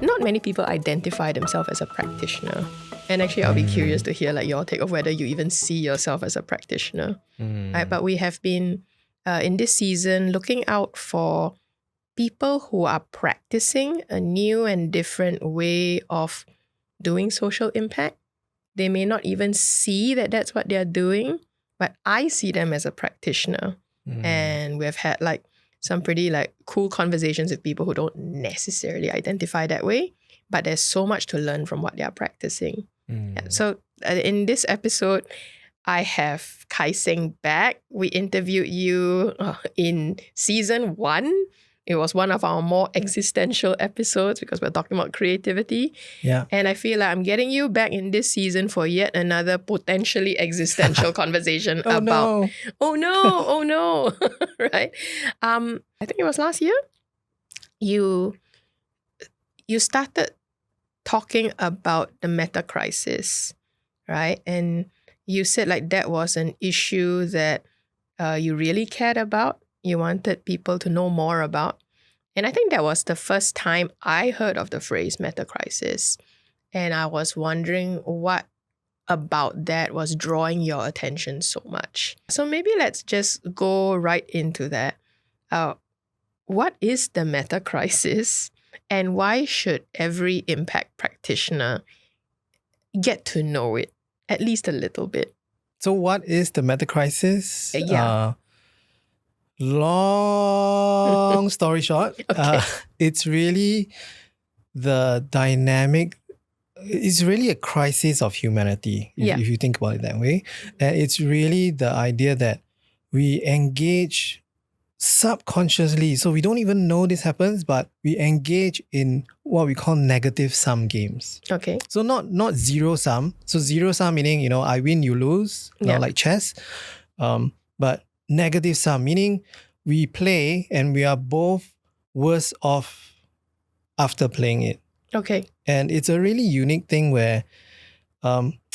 Not many people identify themselves as a practitioner. And actually, I'll be curious to hear like your take of whether you even see yourself as a practitioner. Right? But we have been, in this season, looking out for people who are practicing a new and different way of doing social impact. They may not even see that that's what they're doing, but I see them as a practitioner. And we've had like some pretty like cool conversations with people who don't necessarily identify that way, but there's so much to learn from what they're practicing. Yeah. So in this episode, I have Khai Seng back. We interviewed you in season 1. It was one of our more existential episodes because we're talking about creativity. Yeah. And I feel like I'm getting you back in this season for yet another potentially existential conversation Oh no, right? I think it was last year. You started talking about the metacrisis, right? And you said like that was an issue that you really cared about. You wanted people to know more about. And I think that was the first time I heard of the phrase metacrisis. And I was wondering what about that was drawing your attention so much. So maybe let's just go right into that. What is the metacrisis? And why should every impact practitioner get to know it at least a little bit? So what is the metacrisis? Yeah. Long story short, Okay. it's really the dynamic. It's really a crisis of humanity, if you think about it that way. And it's really the idea that we engage subconsciously. So we don't even know this happens, but we engage in what we call negative sum games. Okay. So not zero sum. So zero sum meaning, I win, you lose, like chess. But negative sum meaning we play and we are both worse off after playing it. Okay. And it's a really unique thing where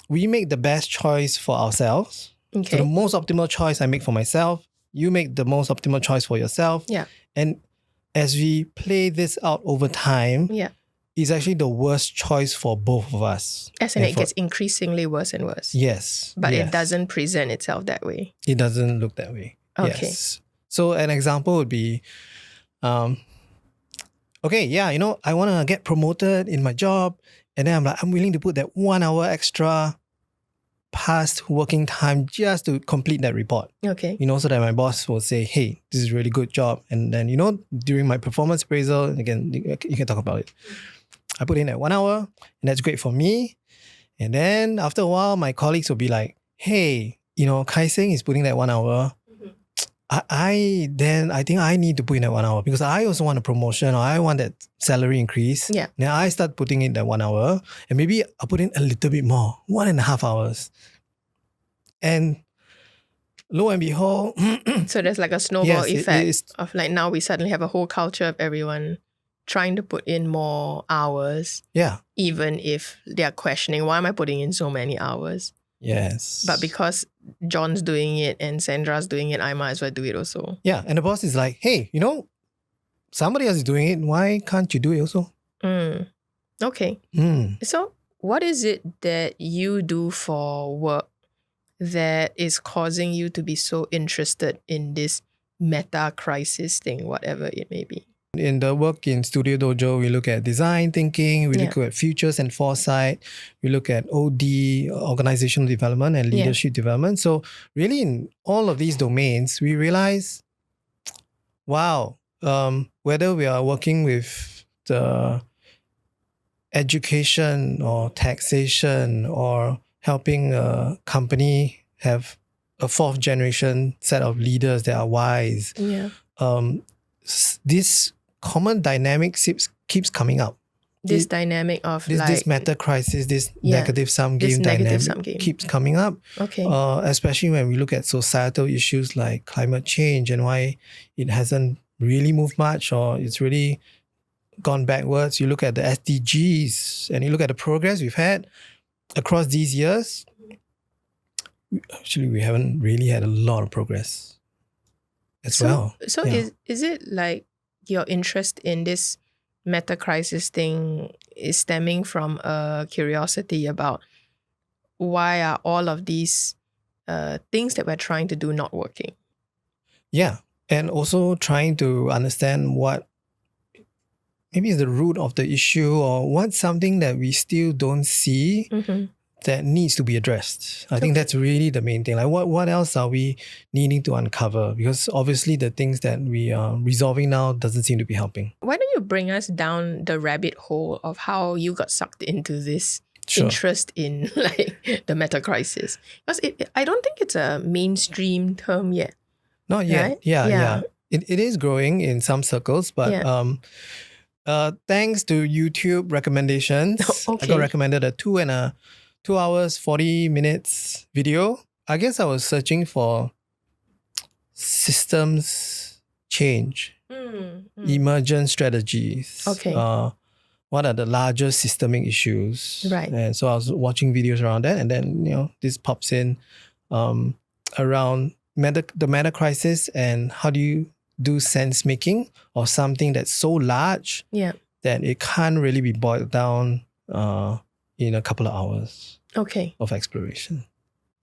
we make the best choice for ourselves. Okay. So the most optimal choice I make for myself, you make the most optimal choice for yourself. Yeah. And as we play this out over time, it's actually the worst choice for both of us. As in it gets increasingly worse and worse. Yes. But it doesn't present itself that way. It doesn't look that way. Okay. Yes. So an example would be, I want to get promoted in my job. And then I'm willing to put that 1 hour extra past working time just to complete that report. Okay. So that my boss will say, hey, this is a really good job. And then, during my performance appraisal, again, you can talk about it. I put in that 1 hour and that's great for me. And then after a while, my colleagues will be like, hey, Khai Seng is putting that 1 hour. I think I need to put in that 1 hour because I also want a promotion or I want that salary increase. Yeah. Now I start putting in that 1 hour and maybe I'll put in a little bit more, 1.5 hours. And lo and behold. So there's like a snowball effect of like now we suddenly have a whole culture of everyone trying to put in more hours. Yeah. Even if they're questioning, why am I putting in so many hours? Yes. But because John's doing it and Sandra's doing it, I might as well do it also. Yeah. And the boss is like, hey, somebody else is doing it. Why can't you do it also? Okay. So what is it that you do for work that is causing you to be so interested in this meta crisis thing, whatever it may be? In the work in Studio Dojo, we look at design thinking, we look at futures and foresight, we look at OD, organizational development and leadership development. So really in all of these domains, we realize, wow, whether we are working with the education or taxation or helping a company have a 4th generation set of leaders that are wise, this common dynamic keeps coming up. This dynamic of this meta crisis, this negative sum game dynamic keeps coming up. Okay. Especially when we look at societal issues like climate change and why it hasn't really moved much or it's really gone backwards. You look at the SDGs and you look at the progress we've had across these years. Actually, we haven't really had a lot of progress as well. So is it like your interest in this metacrisis thing is stemming from a curiosity about why are all of these things that we're trying to do not working? Yeah. And also trying to understand what maybe is the root of the issue, or what's something that we still don't see that needs to be addressed. I think that's really the main thing. Like what else are we needing to uncover? Because obviously the things that we are resolving now doesn't seem to be helping. Why don't you bring us down the rabbit hole of how you got sucked into this interest in like the metacrisis? Because I don't think it's a mainstream term yet. Not yet. Right? Yeah. It is growing in some circles, but thanks to YouTube recommendations, I got recommended a 2 hours, 40 minutes video. I guess I was searching for systems change, emergent strategies. What are the largest systemic issues? Right. And so I was watching videos around that, and then this pops in around the meta crisis and how do you do sense making of something that's so large that it can't really be boiled down in a couple of hours of exploration.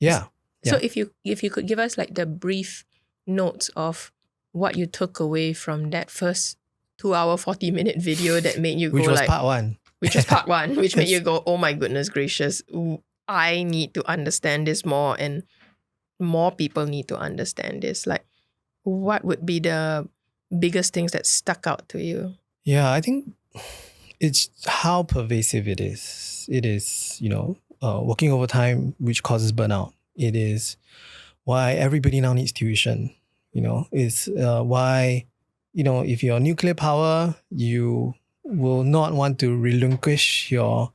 So if you could give us like the brief notes of what you took away from that first 2 hour 40-minute video that made you go which was like part one. Which was part one, which made you go, oh my goodness gracious, I need to understand this more and more people need to understand this. Like, what would be the biggest things that stuck out to you? Yeah, I think it's how pervasive it is. It is, working overtime, which causes burnout. It is why everybody now needs tuition. It's why, if you're nuclear power, you will not want to relinquish your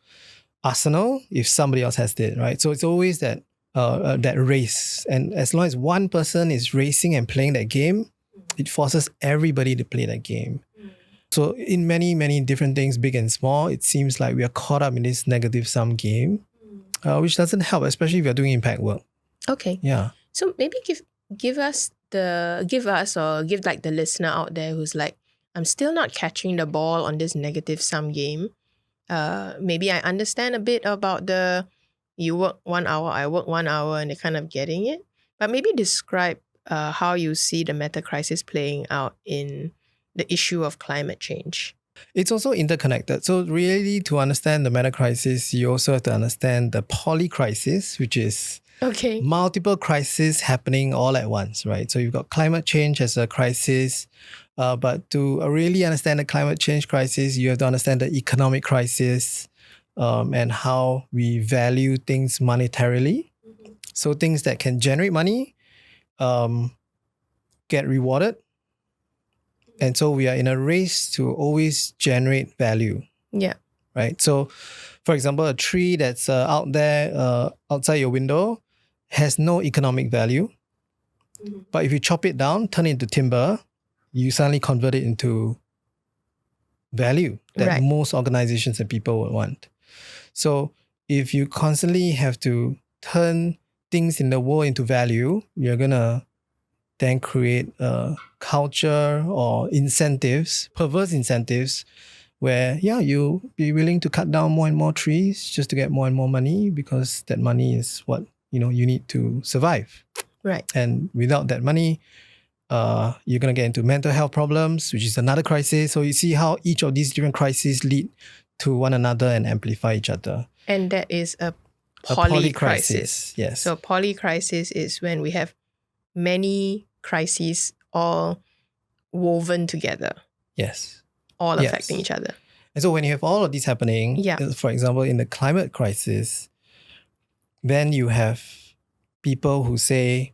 arsenal if somebody else has it, right? So it's always that race. And as long as one person is racing and playing that game, it forces everybody to play that game. So in many, many different things, big and small, it seems like we are caught up in this negative sum game, which doesn't help, especially if you're doing impact work. Okay. Yeah. So maybe give us or give like the listener out there who's like, I'm still not catching the ball on this negative sum game. Maybe I understand a bit about you work 1 hour, I work 1 hour, and they're kind of getting it. But maybe describe how you see the meta crisis playing out in the issue of climate change. It's also interconnected. So really, to understand the meta crisis, you also have to understand the poly crisis, which is multiple crises happening all at once, right? So you've got climate change as a crisis, but to really understand the climate change crisis, you have to understand the economic crisis and how we value things monetarily. So things that can generate money get rewarded. And so we are in a race to always generate value. Yeah. Right. So, for example, a tree that's out there outside your window has no economic value. But if you chop it down, turn it into timber, you suddenly convert it into value that most organizations and people would want. So if you constantly have to turn things in the world into value, you're going to then create a culture or incentives, perverse incentives, where, you'll be willing to cut down more and more trees just to get more and more money because that money is what, you need to survive. Right. And without that money, you're going to get into mental health problems, which is another crisis. So you see how each of these different crises lead to one another and amplify each other. And that is a polycrisis. Yes. So polycrisis is when we have many crises all woven together. Yes. All affecting each other. And so when you have all of these happening, for example, in the climate crisis, then you have people who say,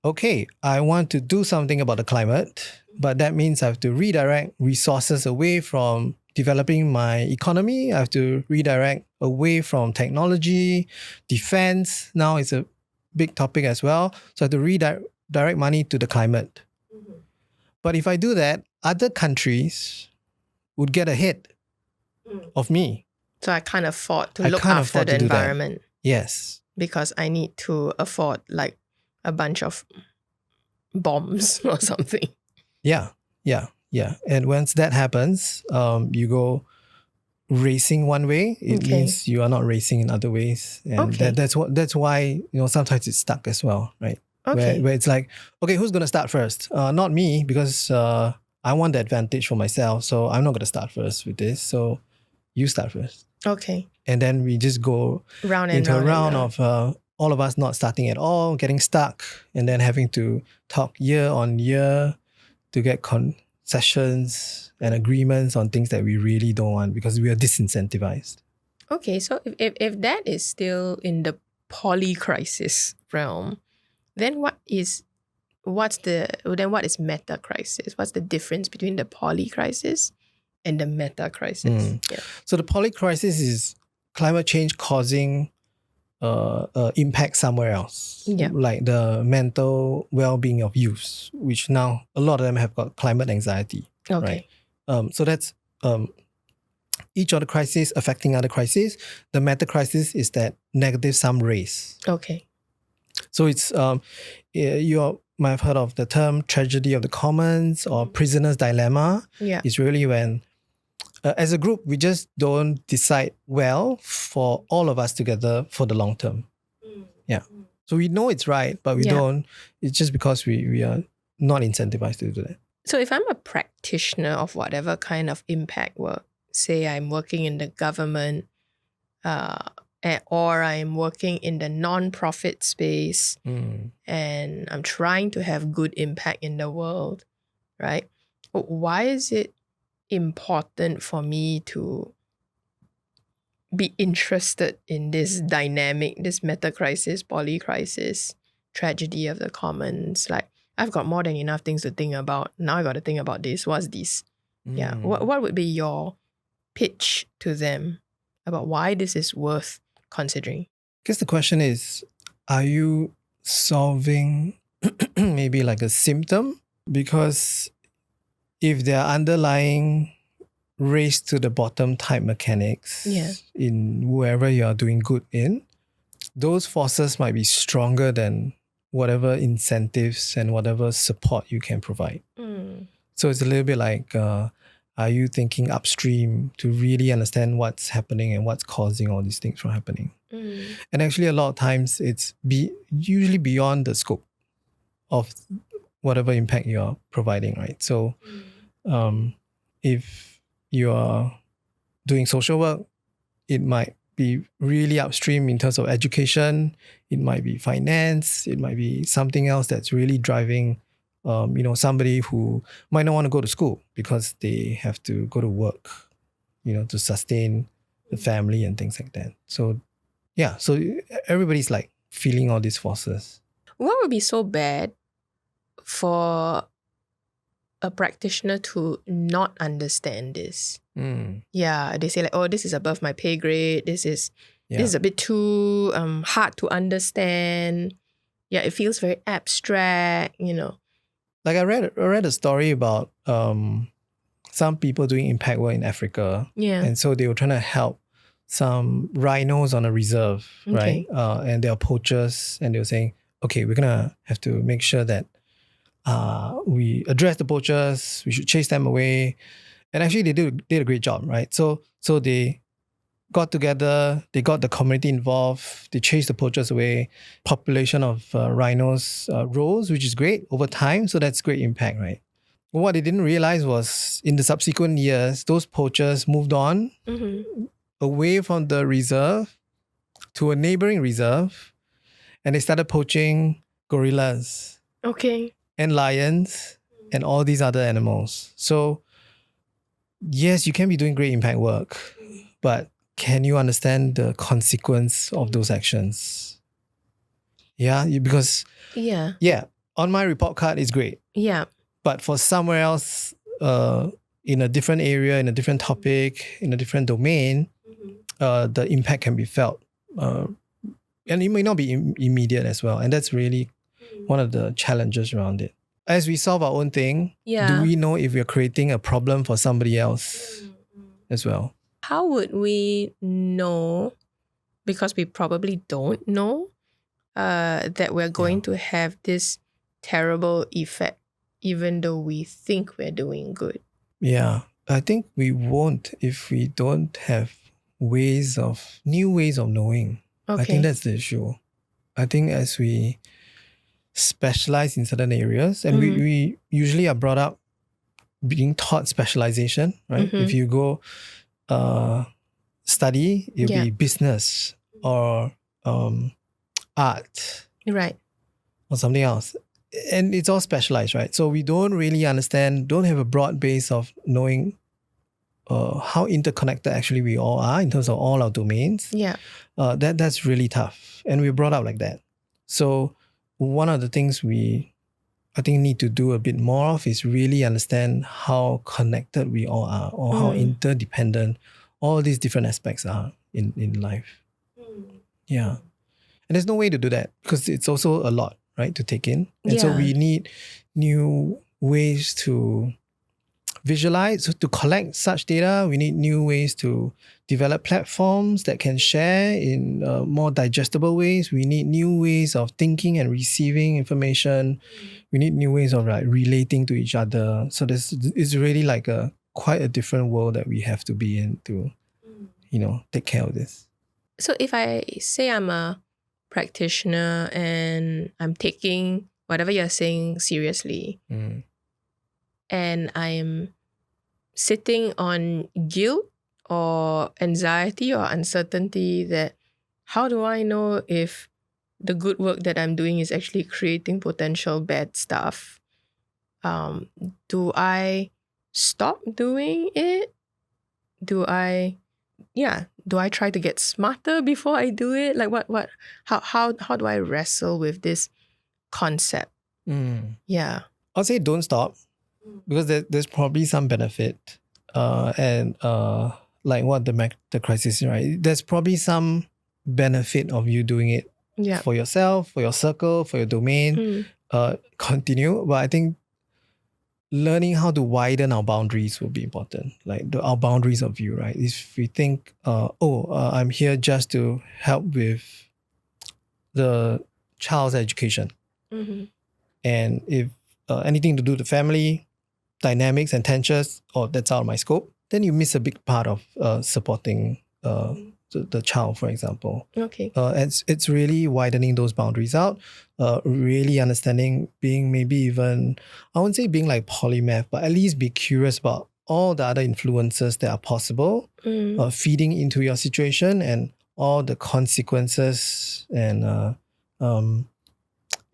okay, I want to do something about the climate, but that means I have to redirect resources away from developing my economy. I have to redirect away from technology, defense. Now it's a big topic as well. So I have to redirect money to the climate. But if I do that, other countries would get ahead of me. So I can't afford to look after the environment. Yes. Because I need to afford like a bunch of bombs or something. Yeah. And once that happens, you go racing one way. It means you are not racing in other ways, and that's why sometimes it's stuck as well, right? Okay. Where it's like, okay, who's gonna start first? Not me, because I want the advantage for myself, so I'm not gonna start first with this. So you start first. Okay. And then we just go Round and into round a round and round. of all of us not starting at all, getting stuck, and then having to talk year on year to get concessions and agreements on things that we really don't want because we are disincentivized. Okay, so if that is still in the polycrisis realm, then what is metacrisis? What's the difference between the polycrisis and the metacrisis? Yeah. So the polycrisis is climate change causing impact somewhere else, like the mental well-being of youths, which now a lot of them have got climate anxiety. Okay. Right? So that's each of the crises affecting other crises. The meta-crisis is that negative sum race. Okay. So it's you might have heard of the term tragedy of the commons or prisoner's dilemma. Yeah. It's really when as a group, we just don't decide well for all of us together for the long term. Yeah. So we know it's right, but we don't. It's just because we are not incentivized to do that. So if I'm a practitioner of whatever kind of impact work, say I'm working in the government or I'm working in the non-profit space and I'm trying to have good impact in the world, right? Why is it important for me to be interested in this dynamic, this meta-crisis, poly-crisis, tragedy of the commons? Like, I've got more than enough things to think about. Now I got to think about this. What's this? Yeah. What would be your pitch to them about why this is worth considering? I guess the question is, are you solving maybe like a symptom? Because if there are underlying race to the bottom type mechanics in whoever you are doing good in, those forces might be stronger than whatever incentives and whatever support you can provide. So it's a little bit like, are you thinking upstream to really understand what's happening and what's causing all these things from happening? And actually a lot of times it's usually beyond the scope of whatever impact you're providing, right? So if you're doing social work, it might be really upstream in terms of education. It might be finance. It might be something else that's really driving, somebody who might not want to go to school because they have to go to work, to sustain the family and things like that. So, so everybody's like feeling all these forces. What would be so bad for a practitioner to not understand this? Yeah, they say like, oh, this is above my pay grade. This is a bit too hard to understand. Yeah, it feels very abstract, Like I read a story about some people doing impact work in Africa. Yeah. And so they were trying to help some rhinos on a reserve, right? And they are poachers, and they were saying, okay, we're gonna have to make sure that we address the poachers, we should chase them away. And actually they did a great job, right? So they got together, they got the community involved, they chased the poachers away. Population of rhinos rose, which is great over time. So that's great impact, right? But what they didn't realize was in the subsequent years, those poachers moved on away from the reserve to a neighboring reserve, and they started poaching gorillas. Okay. And lions and all these other animals. So yes, you can be doing great impact work, but can you understand the consequence of those actions? Because on my report card it's great. Yeah. But for somewhere else, in a different area, in a different topic, in a different domain, the impact can be felt. And it may not be immediate as well. And that's really one of the challenges around it. As we solve our own thing, do we know if we're creating a problem for somebody else as well? How would we know, because we probably don't know, that we're going to have this terrible effect, even though we think we're doing good. Yeah, I think we won't if we don't have new ways of knowing. I think that's the issue. I think as we specialize in certain areas, and we usually are brought up being taught specialization, right? If you go study, it'll be business or art, right, or something else. And it's all specialized, right? So we don't really don't have a broad base of knowing how interconnected actually we all are in terms of all our domains. Yeah. That's really tough. And we're brought up like that. So one of the things I think need to do a bit more of is really understand how connected we all are, or how interdependent all these different aspects are in life. Yeah. And there's no way to do that because it's also a lot, right, to take in. And so we need new ways to visualize, to collect such data. We need new ways to develop platforms that can share in more digestible ways. We need new ways of thinking and receiving information. We need new ways of relating to each other. So it's really like quite a different world that we have to be in to, take care of this. So if I say I'm a practitioner and I'm taking whatever you're saying seriously, and I'm sitting on guilt or anxiety or uncertainty, that how do I know if the good work that I'm doing is actually creating potential bad stuff? Do I stop doing it? Do I try to get smarter before I do it? Like how do I wrestle with this concept? Yeah. I'll say don't stop, because there's probably some benefit. And like what the metacrisis, right? There's probably some benefit of you doing it for yourself, for your circle, for your domain. Continue. But I think learning how to widen our boundaries will be important. Like our boundaries of view, right? If we think, I'm here just to help with the child's education. And if anything to do with the family dynamics and tensions, that's out of my scope, then you miss a big part of supporting the child, for example. Okay. It's really widening those boundaries out, really understanding, being maybe even, I wouldn't say being like polymath, but at least be curious about all the other influences that are possible, feeding into your situation, and all the consequences and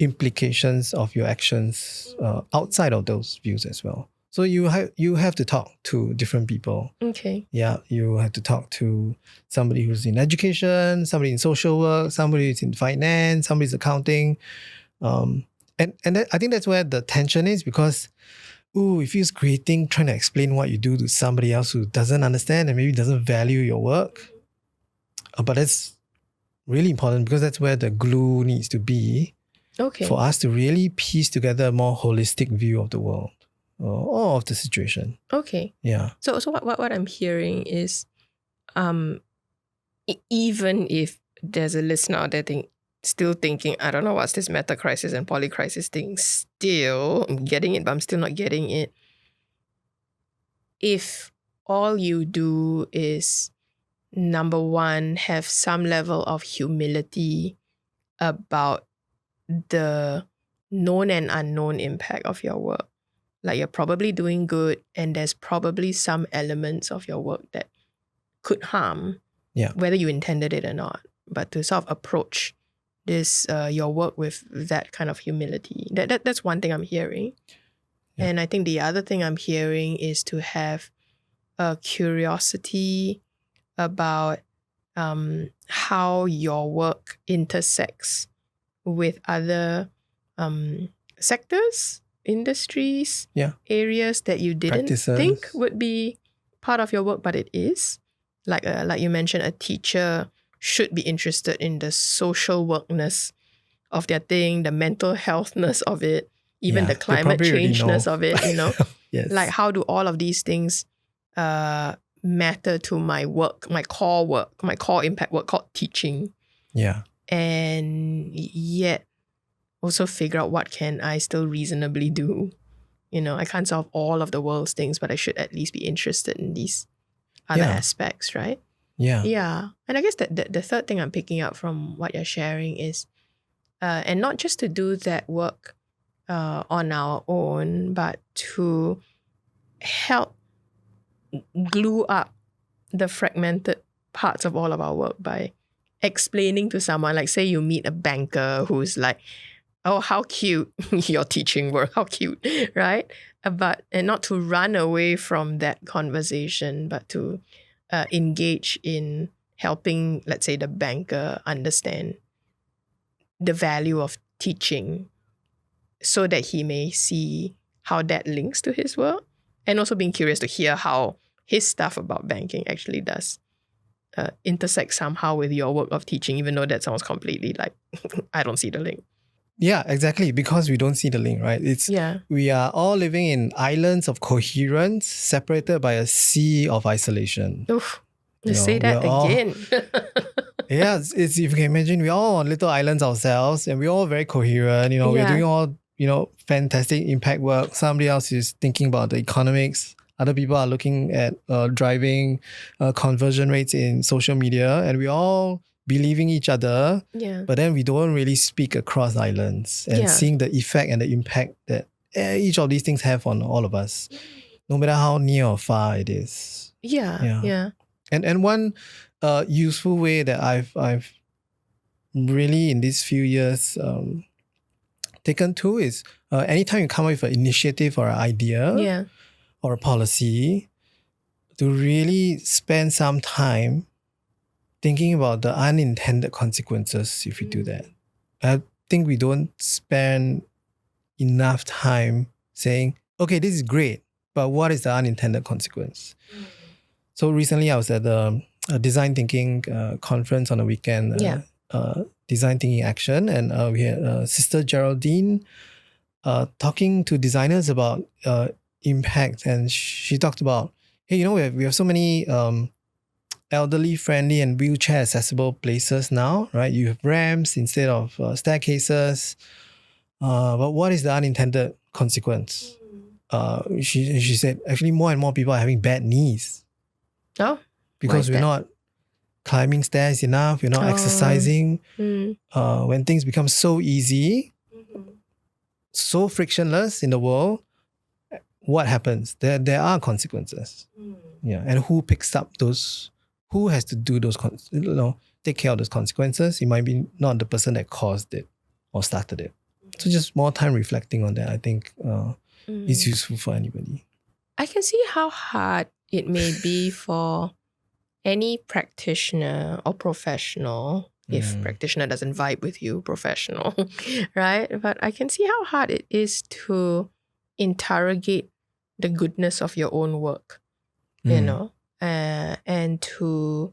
implications of your actions outside of those views as well. So you have to talk to different people. Okay. Yeah, you have to talk to somebody who's in education, somebody in social work, somebody who's in finance, somebody's accounting. And I think that's where the tension is, because it feels grating trying to explain what you do to somebody else who doesn't understand and maybe doesn't value your work. But that's really important, because that's where the glue needs to be. Okay. For us to really piece together a more holistic view of the world or of the situation. Okay. Yeah. So what I'm hearing is, even if there's a listener out there still thinking, I don't know what's this metacrisis and polycrisis thing, still I'm getting it, but I'm still not getting it. If all you do is, number one, have some level of humility about the known and unknown impact of your work. Like, you're probably doing good, and there's probably some elements of your work that could harm, whether you intended it or not. But to sort of approach this your work with that kind of humility, that's one thing I'm hearing. Yeah. And I think the other thing I'm hearing is to have a curiosity about how your work intersects with other sectors, industries, areas that you didn't think would be part of your work, but it is. Like you mentioned, a teacher should be interested in the social workness of their thing, the mental healthness of it, even the climate changeness of it, Yes. Like, how do all of these things matter to my work, my core impact work called teaching? Yeah. And yet, also figure out what can I still reasonably do. You know, I can't solve all of the world's things, but I should at least be interested in these other aspects, right? Yeah. And I guess that the third thing I'm picking up from what you're sharing is, and not just to do that work on our own, but to help glue up the fragmented parts of all of our work by explaining to someone, like say you meet a banker who's like, oh, how cute your teaching work, how cute, right? And not to run away from that conversation, but to engage in helping, let's say, the banker understand the value of teaching so that he may see how that links to his work, and also being curious to hear how his stuff about banking actually does intersect somehow with your work of teaching, even though that sounds completely like, I don't see the link. Yeah, exactly. Because we don't see the link, right? We are all living in islands of coherence separated by a sea of isolation. Oof, let's say that again. Yeah, it's if you can imagine, we're all on little islands ourselves and we're all very coherent. You know, we're doing all, fantastic impact work. Somebody else is thinking about the economics. Other people are looking at driving conversion rates in social media, and we all believing each other, but then we don't really speak across islands and seeing the effect and the impact that each of these things have on all of us, no matter how near or far it is. Yeah. And one useful way that I've really in these few years taken to is anytime you come up with an initiative or an idea or a policy, to really spend some time thinking about the unintended consequences if we do that. I think we don't spend enough time saying, okay, this is great, but what is the unintended consequence? So recently I was at a design thinking conference on the weekend, design thinking action, and we had Sister Geraldine talking to designers about impact, and she talked about, hey, we have so many elderly friendly and wheelchair accessible places now, right? You have ramps instead of staircases. But what is the unintended consequence? She said actually more and more people are having bad knees. Oh, because we're not climbing stairs enough. We're not exercising. When things become so easy, so frictionless in the world, what happens? There are consequences. Yeah, and who picks up those? Who has to do those, take care of those consequences? It might be not the person that caused it or started it. So just more time reflecting on that, I think, is useful for anybody. I can see how hard it may be for any practitioner or professional, if practitioner doesn't vibe with you, professional, right? But I can see how hard it is to interrogate the goodness of your own work, and to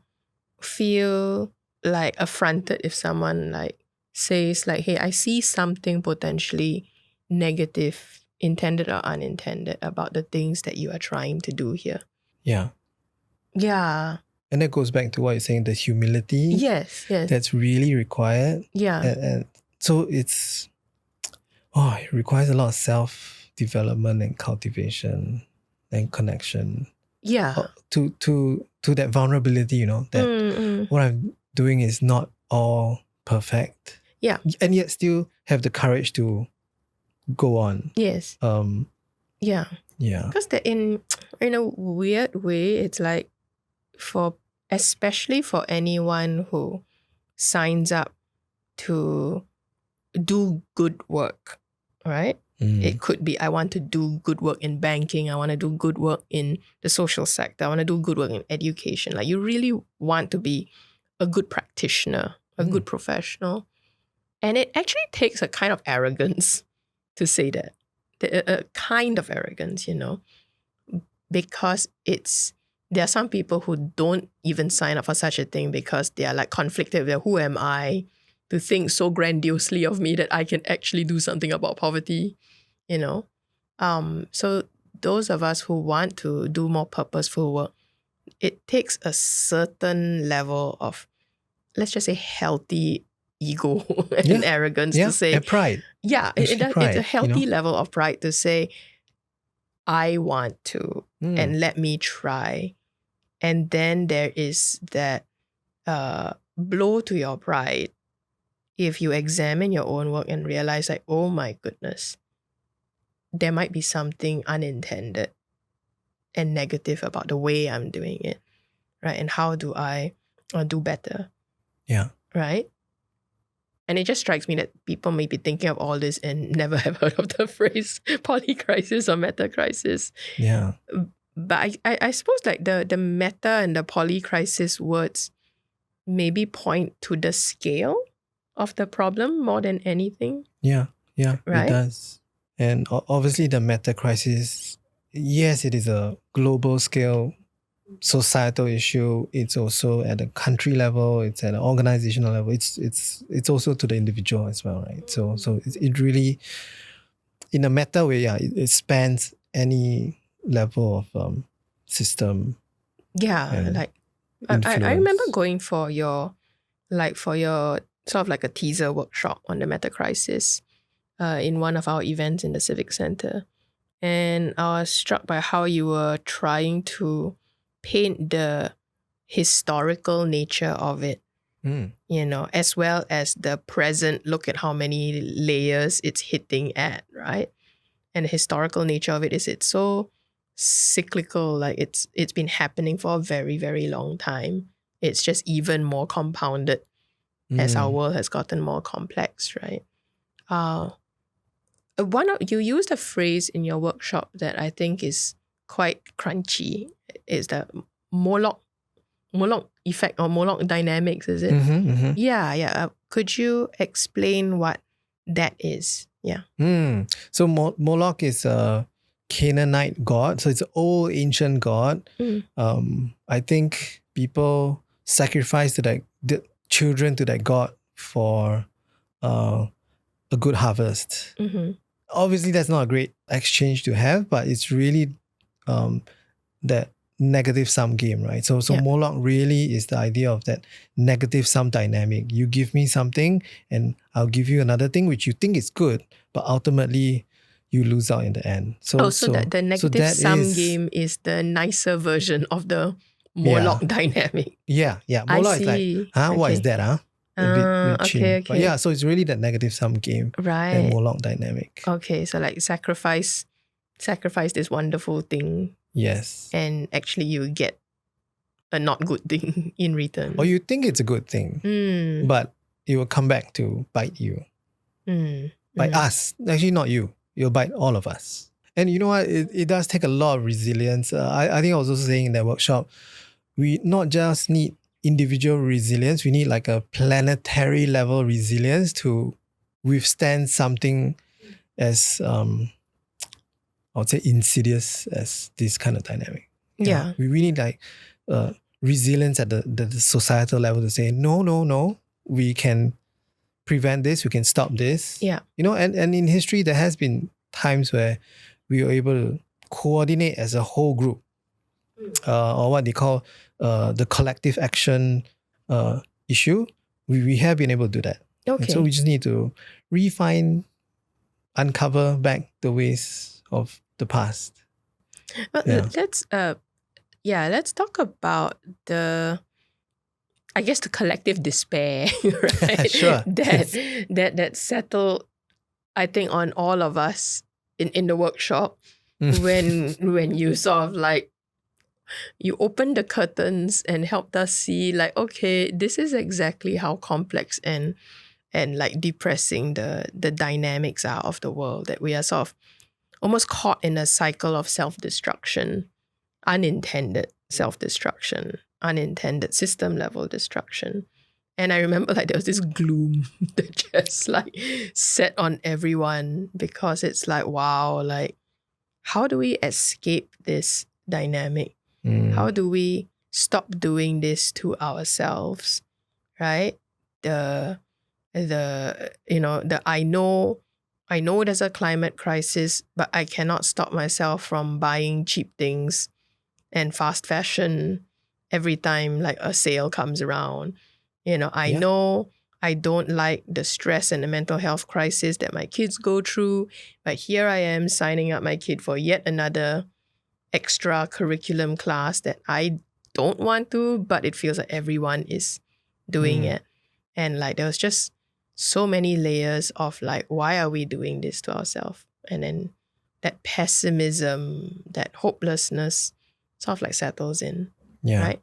feel like affronted if someone like says like, hey, I see something potentially negative, intended or unintended, about the things that you are trying to do here. Yeah. And that goes back to what you're saying, the humility. Yes. That's really required. Yeah. And so it requires a lot of self-development and cultivation and connection. Yeah. To that vulnerability, that what I'm doing is not all perfect. Yeah. And yet still have the courage to go on. Yes. Yeah. Because in a weird way, it's like especially for anyone who signs up to do good work, right? It could be, I want to do good work in banking. I want to do good work in the social sector. I want to do good work in education. Like, you really want to be a good practitioner, a good professional. And it actually takes a kind of arrogance to say that. A kind of arrogance, because there are some people who don't even sign up for such a thing because they are like conflicted with, who am I to think so grandiosely of me that I can actually do something about poverty, So those of us who want to do more purposeful work, it takes a certain level of, let's just say, healthy ego and arrogance to say, and pride. yeah, Actually pride, it's a healthy level of pride to say, I want to, and let me try. And then there is that blow to your pride if you examine your own work and realize like, oh my goodness, there might be something unintended and negative about the way I'm doing it, right? And how do I do better? Yeah. Right? And it just strikes me that people may be thinking of all this and never have heard of the phrase polycrisis or metacrisis. Yeah. But I suppose like the meta and the polycrisis words maybe point to the scale of the problem more than anything. Yeah. Right? It does. And obviously the meta crisis, yes, it is a global scale societal issue. It's also at a country level, it's at an organizational level, it's also to the individual as well, right? So it really, in a meta way, yeah, it spans any level of system. Yeah, like I remember going for your sort of like a teaser workshop on the meta crisis in one of our events in the Civic Center. And I was struck by how you were trying to paint the historical nature of it, as well as the present. Look at how many layers it's hitting at, right? And the historical nature of it is it's so cyclical, like it's been happening for a very, very long time. It's just even more compounded as our world has gotten more complex, right? You used a phrase in your workshop that I think is quite crunchy. Is the Moloch effect or Moloch dynamics, is it? Yeah. Could you explain what that is? Yeah. So Moloch is a Canaanite god. So it's an old ancient god. I think people sacrifice to the children to that god for a good harvest. Obviously, that's not a great exchange to have, but it's really that negative sum game, right? So Moloch really is the idea of that negative sum dynamic. You give me something and I'll give you another thing which you think is good, but ultimately you lose out in the end. So the negative sum game is the nicer version of the Moloch dynamic. Yeah. Moloch is like, what is that? A bit cheap. Okay. But yeah, so it's really that negative sum game, right? That Moloch dynamic. Okay, so like sacrifice this wonderful thing. Yes. And actually you get a not good thing in return. Or you think it's a good thing, but it will come back to bite you. Bite us. Actually, not you. It'll bite all of us. And you know what? It does take a lot of resilience. I think I was also saying in that workshop, we not just need individual resilience, we need like a planetary level resilience to withstand something as I would say insidious as this kind of dynamic. Yeah. We really need like resilience at the societal level to say, no, we can prevent this, we can stop this. Yeah. And in history, there has been times where we were able to coordinate as a whole group, or what they call the collective action issue. We have been able to do that. Okay. And so we just need to uncover back the ways of the past. But let's talk about the collective despair, right? Sure. that settled, I think, on all of us in the workshop when you sort of like you opened the curtains and helped us see like, okay, this is exactly how complex and like depressing the dynamics are of the world, that we are sort of almost caught in a cycle of self-destruction, unintended self-destruction, unintended system-level destruction. And I remember like there was this gloom that just like set on everyone, because it's like, wow, like how do we escape this dynamic? How do we stop doing this to ourselves, right? I know there's a climate crisis, but I cannot stop myself from buying cheap things and fast fashion every time like a sale comes around. I know I don't like the stress and the mental health crisis that my kids go through. But here I am signing up my kid for yet another extra curriculum class that I don't want to, but it feels like everyone is doing it. And like there was just so many layers of like, why are we doing this to ourselves? And then that pessimism, that hopelessness sort of like settles in, right?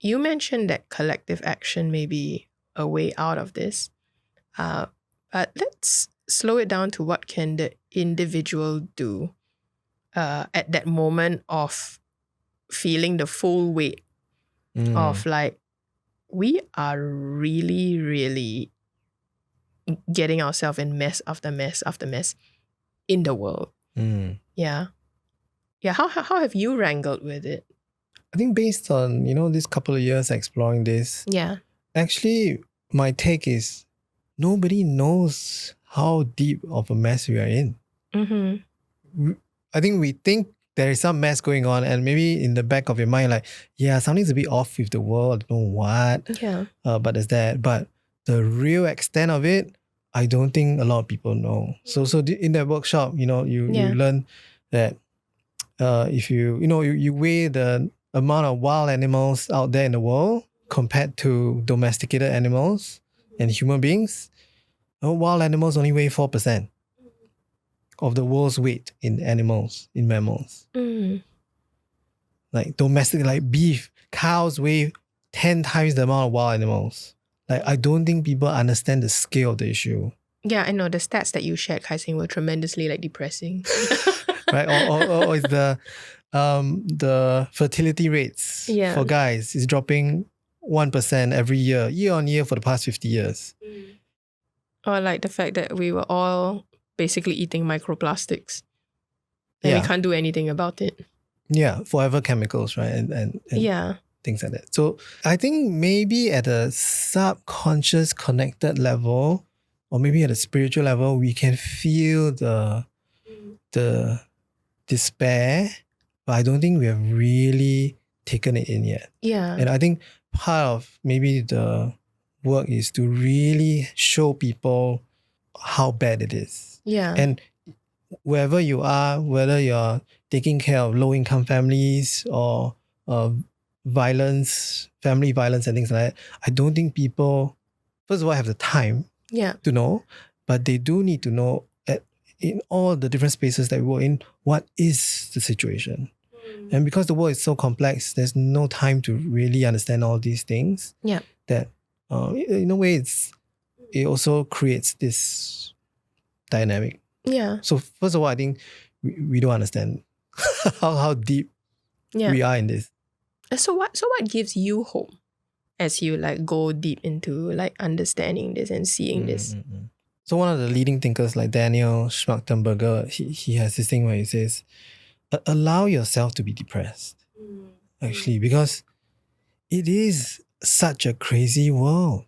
You mentioned that collective action may be a way out of this. But let's slow it down to what can the individual do at that moment of feeling the full weight of like, we are really, really getting ourselves in mess after mess after mess in the world. Yeah. How have you wrangled with it? I think based on, this couple of years exploring this, actually my take is nobody knows how deep of a mess we are in. I think we think there is some mess going on, and maybe in the back of your mind, like, something's a bit off with the world. I don't know what. But there's that. But the real extent of it, I don't think a lot of people know. So in that workshop, you learn that if you weigh the amount of wild animals out there in the world compared to domesticated animals and human beings, wild animals only weigh 4% of the world's weight in mammals. Like domestic, like beef, cows weigh 10 times the amount of wild animals. Like, I don't think people understand the scale of the issue. Yeah, I know the stats that you shared, Khai Seng, were tremendously like depressing. Right? Or is the fertility rates for guys is dropping 1% every year on year for the past 50 years. Or like the fact that we were all basically eating microplastics and we can't do anything about it. Yeah, forever chemicals, right? And things like that. So I think maybe at a subconscious connected level, or maybe at a spiritual level, we can feel the despair, but I don't think we have really taken it in yet. And I think part of maybe the work is to really show people how bad it is. And wherever you are, whether you're taking care of low-income families or family violence and things like that, I don't think people, first of all, have the time to know, but they do need to know in all the different spaces that we work in, what is the situation. And because the world is so complex, there's no time to really understand all these things. That in a way, it also creates this dynamic. So first of all, I think we don't understand how deep we are in this. So what gives you hope as you like go deep into like understanding this and seeing this? So one of the leading thinkers like Daniel Schmachtenberger, he has this thing where he says, allow yourself to be depressed. Actually, because it is such a crazy world.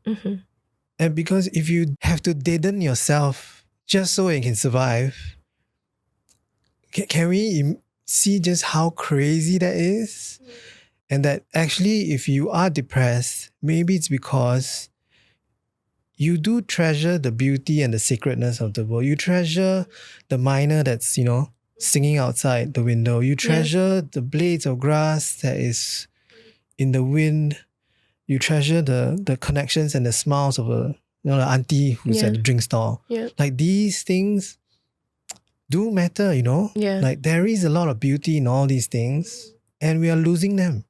And because if you have to deaden yourself just so you can survive, can we see just how crazy that is? And that actually, if you are depressed, maybe it's because you do treasure the beauty and the sacredness of the world. You treasure the miner that's, singing outside the window. You treasure the blades of grass that is in the wind. You treasure the connections and the smiles of the auntie who's at the drink stall. Like these things do matter, Like there is a lot of beauty in all these things and we are losing them.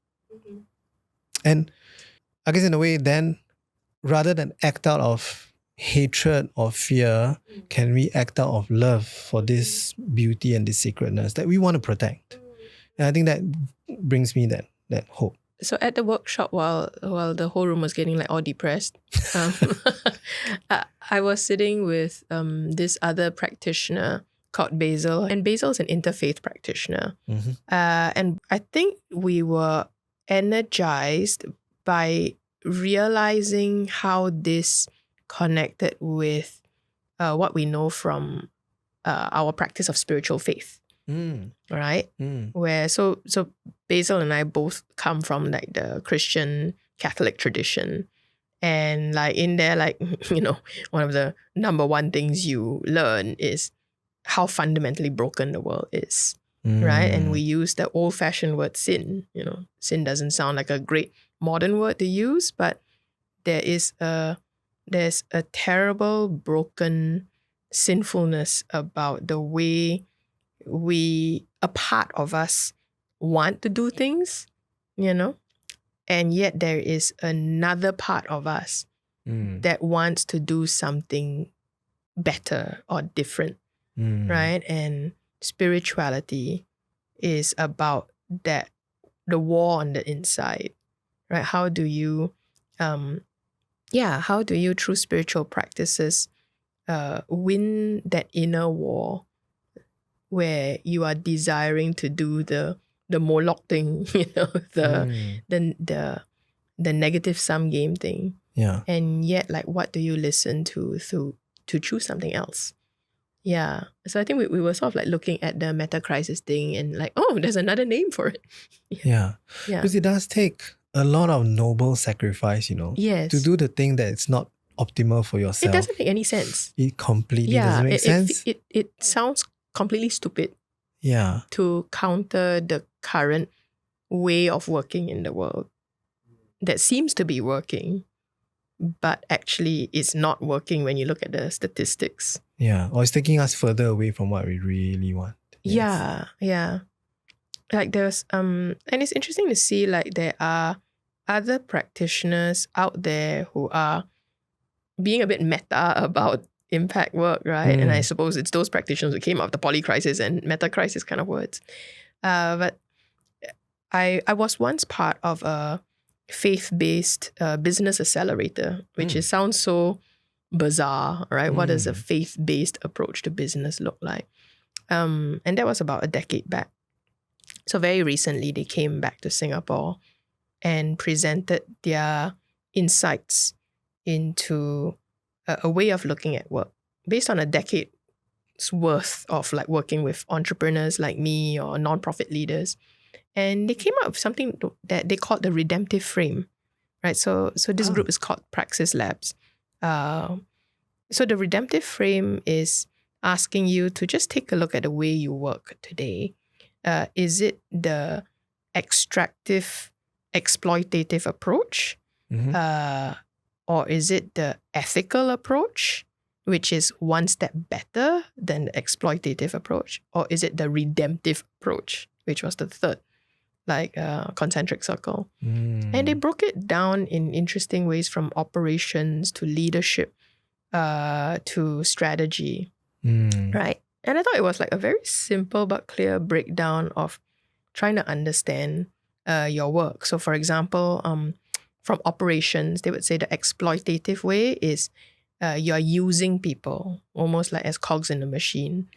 And I guess in a way then, rather than act out of hatred or fear, can we act out of love for this beauty and this sacredness that we want to protect? And I think that brings me that hope. So at the workshop, while the whole room was getting like all depressed, I was sitting with this other practitioner called Basil, and Basil's an interfaith practitioner. And I think we were energized by realizing how this connected with what we know from our practice of spiritual faith. Right? Where so Basil and I both come from like the Christian Catholic tradition. And like in there, like, one of the number one things you learn is how fundamentally broken the world is, right? And we use the old-fashioned word sin. Sin doesn't sound like a great modern word to use, but there's a terrible, broken sinfulness about the way a part of us want to do things, and yet there is another part of us that wants to do something better or different, right? And spirituality is about that, the war on the inside, right? How do you through spiritual practices win that inner war where you are desiring to do the Moloch thing, the negative sum game thing. Yeah. And yet, like, what do you listen to choose something else? Yeah. So I think we were sort of like looking at the metacrisis thing and like, oh, there's another name for it. Yeah. Because it does take a lot of noble sacrifice, Yes. to do the thing that is not optimal for yourself. It doesn't make any sense. It completely doesn't make sense. It sounds completely stupid. Yeah. To counter the current way of working in the world that seems to be working, but actually it's not working when you look at the statistics. Yeah. Or it's taking us further away from what we really want. Yes. Yeah. Like there's and it's interesting to see like there are other practitioners out there who are being a bit meta about impact work, right? And I suppose it's those practitioners who came up with the polycrisis and metacrisis kind of words. But I was once part of a faith-based business accelerator, which sounds so bizarre, right? What does a faith-based approach to business look like? And that was about a decade back. So very recently, they came back to Singapore and presented their insights into a way of looking at work based on a decade's worth of like working with entrepreneurs like me or nonprofit leaders. And they came up with something that they called the redemptive frame, right? So this group is called Praxis Labs. So the redemptive frame is asking you to just take a look at the way you work today. Is it the extractive, exploitative approach? Or is it the ethical approach, which is one step better than the exploitative approach? Or is it the redemptive approach, which was the third, like concentric circle? And they broke it down in interesting ways from operations to leadership to strategy, right? And I thought it was like a very simple but clear breakdown of trying to understand your work. So for example, from operations, they would say the exploitative way is you're using people almost like as cogs in the machine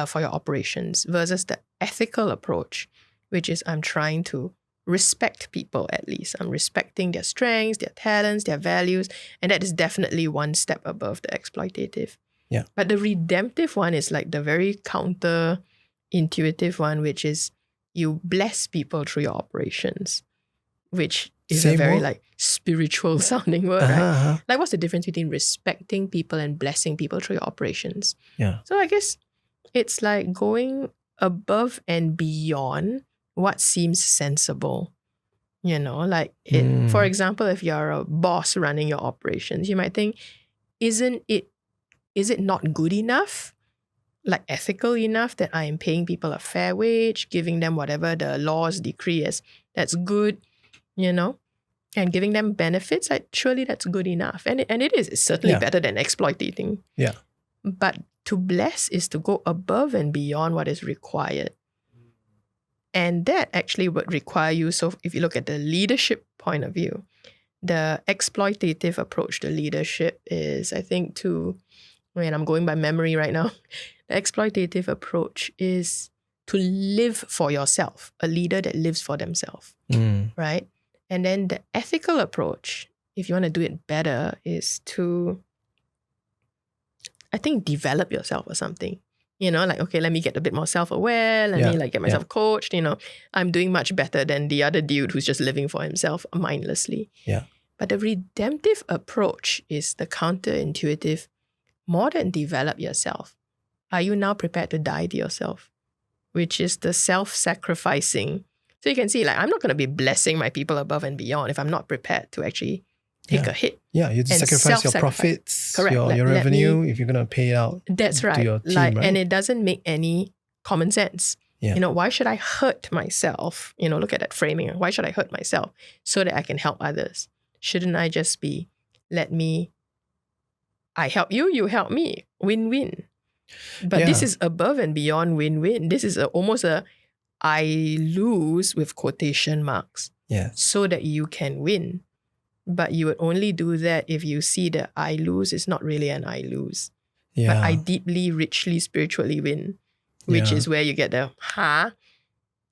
for your operations, versus the ethical approach, which is I'm trying to respect people at least. I'm respecting their strengths, their talents, their values, and that is definitely one step above the exploitative. Yeah. But the redemptive one is like the very counter-intuitive one, which is you bless people through your operations, which is a very like spiritual sounding word, right? Like what's the difference between respecting people and blessing people through your operations? Yeah. So I guess it's like going above and beyond what seems sensible. Like for example, if you're a boss running your operations, you might think, is it not good enough? Like ethical enough that I am paying people a fair wage, giving them whatever the laws decree as that's good, and giving them benefits, surely that's good enough. And it is. It's certainly better than exploiting. Yeah. But to bless is to go above and beyond what is required. And that actually would require you, so if you look at the leadership point of view, the exploitative approach to leadership is, I think, I'm going by memory right now, the exploitative approach is to live for yourself, a leader that lives for themselves, right? And then the ethical approach, if you want to do it better, is to, I think, develop yourself or something. Like, okay, let me get a bit more self-aware. Let me get myself coached. I'm doing much better than the other dude who's just living for himself mindlessly. Yeah. But the redemptive approach is the counterintuitive, more than develop yourself. Are you now prepared to die to yourself? Which is the self-sacrificing. So you can see, like, I'm not going to be blessing my people above and beyond if I'm not prepared to actually take a hit. Yeah, you have to And sacrifice your self-sacrifice. profits, Correct. your revenue, if you're going to pay it out That's right. to your team, like, right? And it doesn't make any common sense. Yeah. You know, why should I hurt myself? You know, look at that framing. Why should I hurt myself so that I can help others? Shouldn't I just be, I help you, you help me, win-win. But this is above and beyond win-win. This is almost a I lose with quotation marks. Yes. So that you can win. But you would only do that if you see that I lose is not really an I lose. Yeah. But I deeply, richly, spiritually win. Which is where you get the,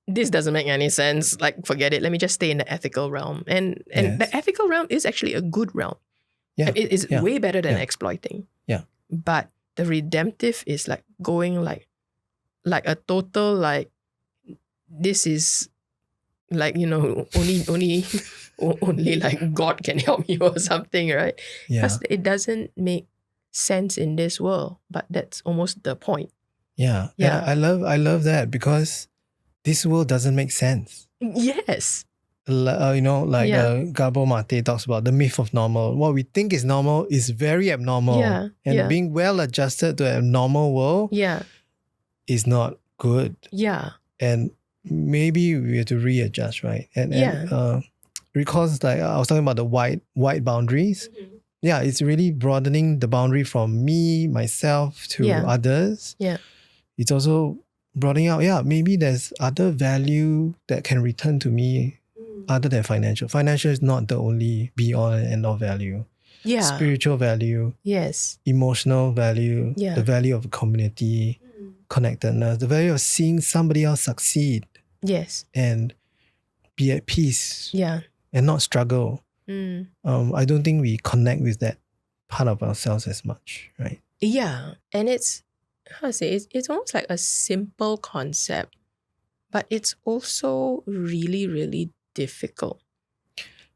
this doesn't make any sense. Like, forget it. Let me just stay in the ethical realm. And the ethical realm is actually a good realm. Yeah. It is way better than exploiting. Yeah. But the redemptive is like going like a total, like, this is like, you know, only like God can help you or something, right? Yeah. Because it doesn't make sense in this world. But that's almost the point. Yeah. Yeah. And I love that because this world doesn't make sense. Yes. You know, like Gabo Mate talks about the myth of normal. What we think is normal is very abnormal. Yeah. And being well adjusted to a normal world is not good. Yeah. And maybe we have to readjust, right? And because like I was talking about the wide boundaries. Mm-hmm. Yeah, it's really broadening the boundary from me, myself to others. Yeah. It's also broadening out, maybe there's other value that can return to me other than financial. Financial is not the only be all and end all value. Yeah. Spiritual value. Yes. Emotional value. Yeah. The value of community, connectedness, the value of seeing somebody else succeed. Yes. And be at peace. Yeah. And not struggle. I don't think we connect with that part of ourselves as much, right? Yeah. And it's, it's almost like a simple concept, but it's also really, really difficult.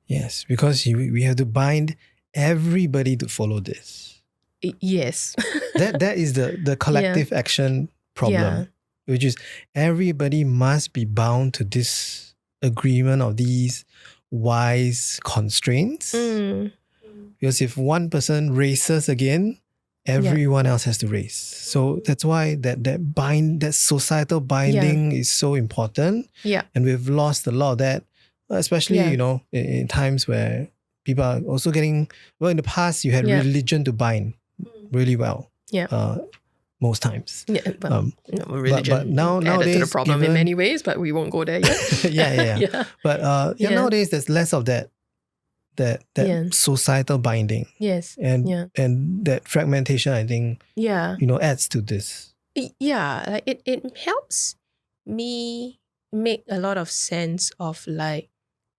Yes, because we have to bind everybody to follow this. Yes. that is the collective action problem, which is everybody must be bound to this agreement of these wise constraints. Because if one person races again, everyone else has to race. So that's why that societal binding is so important. Yeah. And we've lost a lot of that, especially, you know, in times where people are also getting, well, in the past you had religion to bind really well. Yeah. Most times. Yeah, religion but nowadays, to the problem in many ways, but we won't go there yet. yeah. But nowadays there's less of that societal binding. Yes. And that fragmentation, I think, you know, adds to this. Yeah, like it helps me make a lot of sense of like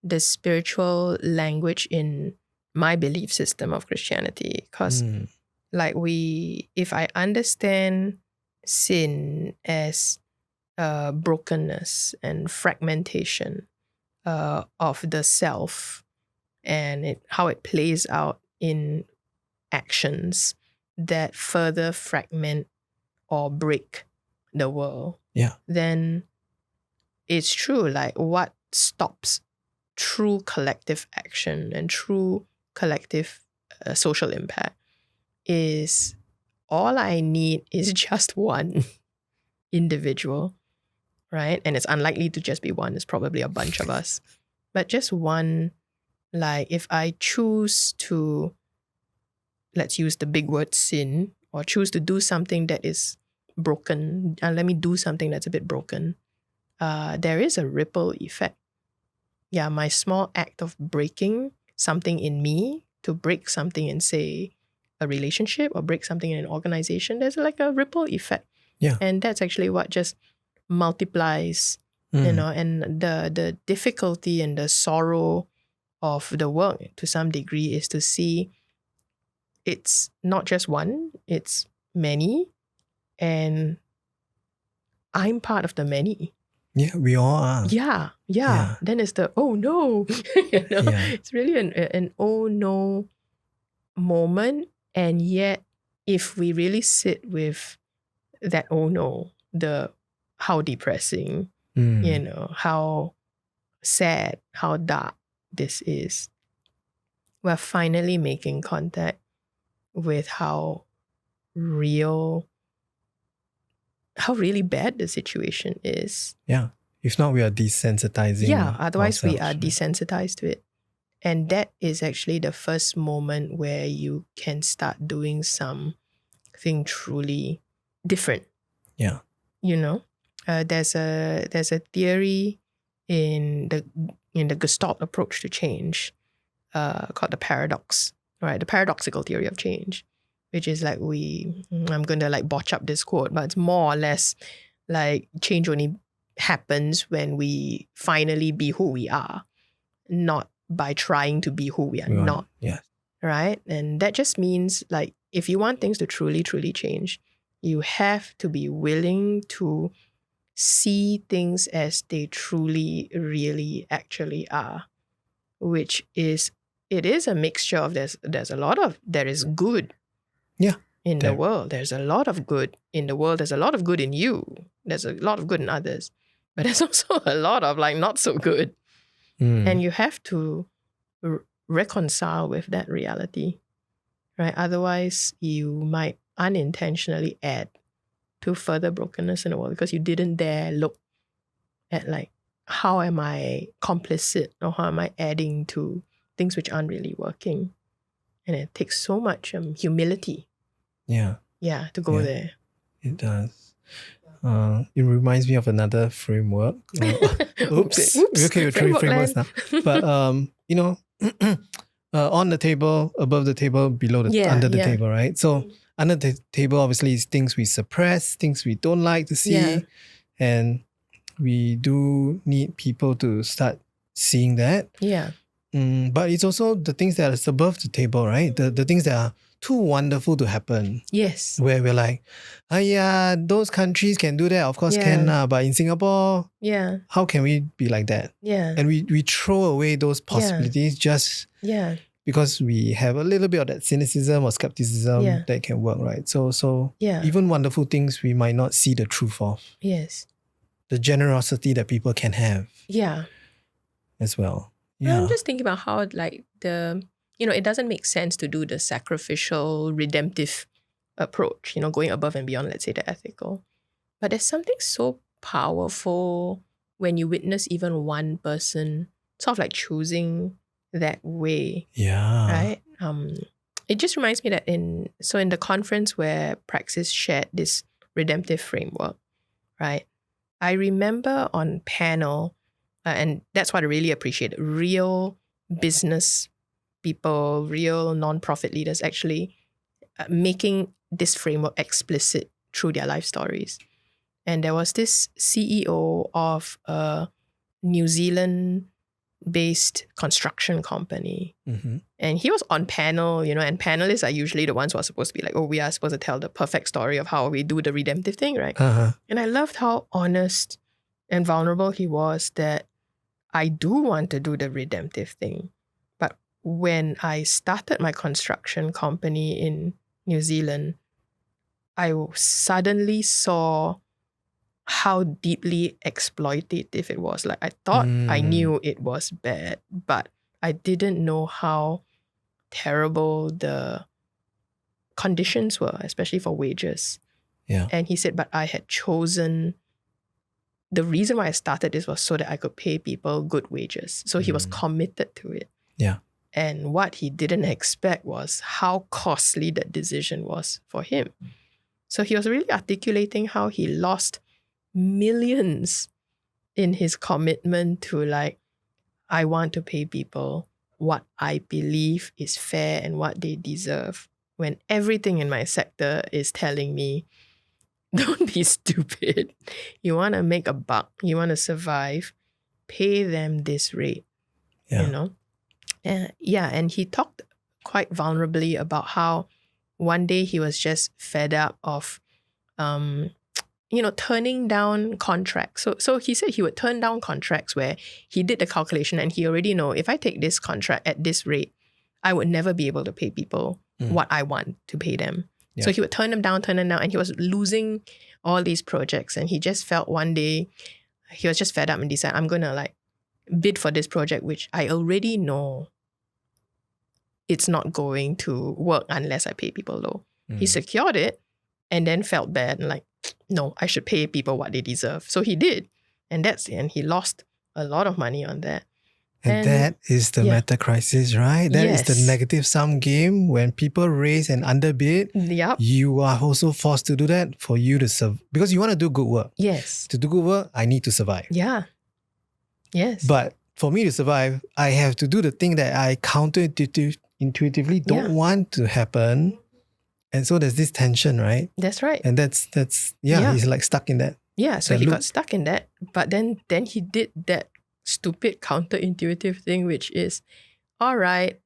the spiritual language in my belief system of Christianity. Because like if I understand sin as brokenness and fragmentation of the self, and how it plays out in actions that further fragment or break the world, then it's true. Like, what stops true collective action and true collective social impact is all I need is just one individual, right? And it's unlikely to just be one. It's probably a bunch of us. But just one, like if I choose to, let's use the big word sin, or choose to do something that is broken, and let me do something that's a bit broken, there is a ripple effect. Yeah, my small act of breaking something in me, to break something in, say, a relationship, or break something in an organization, there's like a ripple effect. Yeah. And that's actually what just multiplies, you know, and the difficulty and the sorrow of the work to some degree is to see it's not just one, it's many, and I'm part of the many. Yeah, we all are. Yeah. Then it's the oh no. It's really an oh no moment. And yet, if we really sit with that oh no, how depressing, how sad, how dark this is, we're finally making contact with how really bad the situation is. Yeah. If not, we are desensitizing. Yeah, otherwise we are ourselves, right? desensitized to it. And that is actually the first moment where you can start doing something truly different. Yeah. There's a theory in the Gestalt approach to change called the paradox, right? The paradoxical theory of change, which is like I'm going to like botch up this quote, but it's more or less like change only happens when we finally be who we are, not by trying to be who we are not. Yeah. Right? And that just means like if you want things to truly, truly change, you have to be willing to see things as they truly, really, actually are, which is, it is a mixture of there is good in the world. There's a lot of good in the world. There's a lot of good in you. There's a lot of good in others. But there's also a lot of like not so good. And you have to reconcile with that reality, right? Otherwise, you might unintentionally add to further brokenness in the world because you didn't dare look at like, how am I complicit or how am I adding to things which aren't really working? And it takes so much humility. Yeah. Yeah, to go there. It does. It reminds me of another framework. Oops. Okay, we're throwing frameworks now. But on the table, above the table, below under the table, right? So under the table, obviously, is things we suppress, things we don't like to see, and we do need people to start seeing that. Yeah. But it's also the things that are above the table, right? The things that are too wonderful to happen. Yes. Where we're like, yeah, those countries can do that. Of course can. But in Singapore, how can we be like that? Yeah. And we throw away those possibilities just because we have a little bit of that cynicism or skepticism that can work, right? So even wonderful things we might not see the truth of. Yes. The generosity that people can have. Yeah. As well. Yeah. I'm just thinking about how like it doesn't make sense to do the sacrificial, redemptive approach, going above and beyond, let's say, the ethical. But there's something so powerful when you witness even one person sort of like choosing that way. Yeah. Right? It just reminds me that in the conference where Praxis shared this redemptive framework, right? I remember on panel, and that's what I really appreciate, real business people, real non-profit leaders actually making this framework explicit through their life stories. And there was this CEO of a New Zealand-based construction company. Mm-hmm. And he was on panel, and panelists are usually the ones who are supposed to be like, oh, we are supposed to tell the perfect story of how we do the redemptive thing, right? Uh-huh. And I loved how honest and vulnerable he was that I do want to do the redemptive thing. But when I started my construction company in New Zealand, I suddenly saw how deeply exploitative it was. Like I thought I knew it was bad, but I didn't know how terrible the conditions were, especially for wages. Yeah. And he said, but I had chosen, the reason why I started this was so that I could pay people good wages. So he was committed to it. Yeah. And what he didn't expect was how costly that decision was for him. So he was really articulating how he lost millions in his commitment to like, I want to pay people what I believe is fair and what they deserve, when everything in my sector is telling me, don't be stupid. You want to make a buck. You want to survive. Pay them this rate, And he talked quite vulnerably about how one day he was just fed up of, turning down contracts. So he said he would turn down contracts where he did the calculation and he already know if I take this contract at this rate, I would never be able to pay people what I want to pay them. Yeah. So he would turn them down, and he was losing all these projects. And he just felt one day, he was just fed up and decided, I'm going to bid for this project, which I already know it's not going to work unless I pay people low. He secured it and then felt bad and no, I should pay people what they deserve. So he did. And he lost a lot of money on that. And that is the metacrisis, right? That is the negative sum game. When people raise and underbid, you are also forced to do that for you to survive. Because you want to do good work. Yes. To do good work, I need to survive. Yeah. Yes. But for me to survive, I have to do the thing that I counterintuitively don't want to happen. And so there's this tension, right? That's right. And that's he's stuck in that. Yeah, so he got stuck in that. But then he did that stupid counterintuitive thing, which is, all right,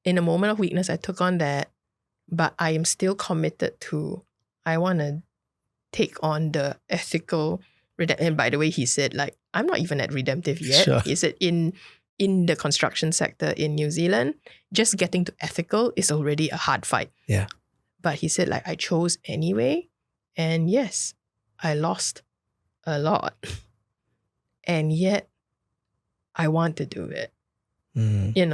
in a moment of weakness, I took on that, but I am still committed to, I want to take on the ethical, and by the way, he said, I'm not even at redemptive yet. Sure. He said in the construction sector in New Zealand, just getting to ethical is already a hard fight. Yeah. But he said, I chose anyway. And yes, I lost a lot. And yet, I want to do it.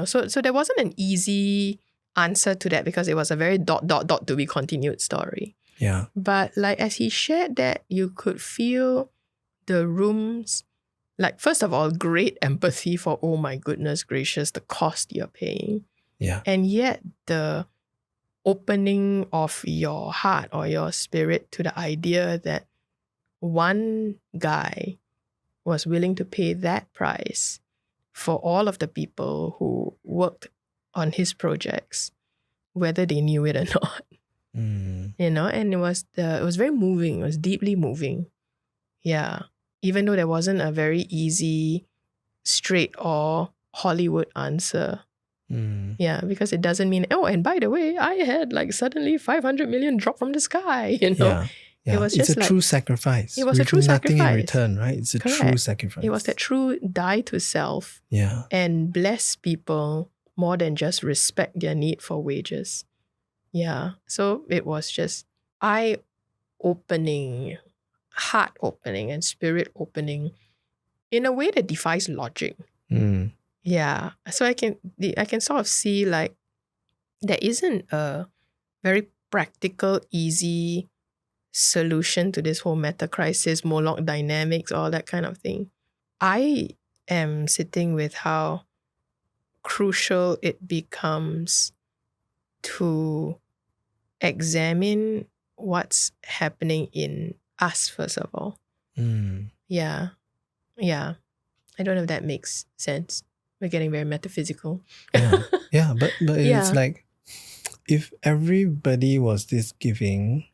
So there wasn't an easy answer to that because it was a very ... to be continued story. Yeah. But as he shared that, you could feel the rooms, first of all, great empathy for, oh my goodness gracious, the cost you're paying. Yeah. And yet the opening of your heart or your spirit to the idea that one guy was willing to pay that price for all of the people who worked on his projects, whether they knew it or not. And it was very moving. It was deeply moving. Yeah. Even though there wasn't a very easy, straight or Hollywood answer. Yeah, because it doesn't mean, and by the way, I had suddenly 500 million drop from the sky, Yeah. It was it's just a true sacrifice. It was a true nothing sacrifice. in return, right? It's a true sacrifice. It was that true die to self. Yeah. And bless people more than just respect their need for wages. Yeah. So it was just eye-opening, heart-opening, and spirit-opening in a way that defies logic. Yeah. So I can sort of see there isn't a very practical, easy solution to this whole metacrisis, Moloch dynamics, all that kind of thing. I am sitting with how crucial it becomes to examine what's happening in us, first of all. Yeah. Yeah. I don't know if that makes sense. We're getting very metaphysical. Yeah, but it's if everybody was this giving,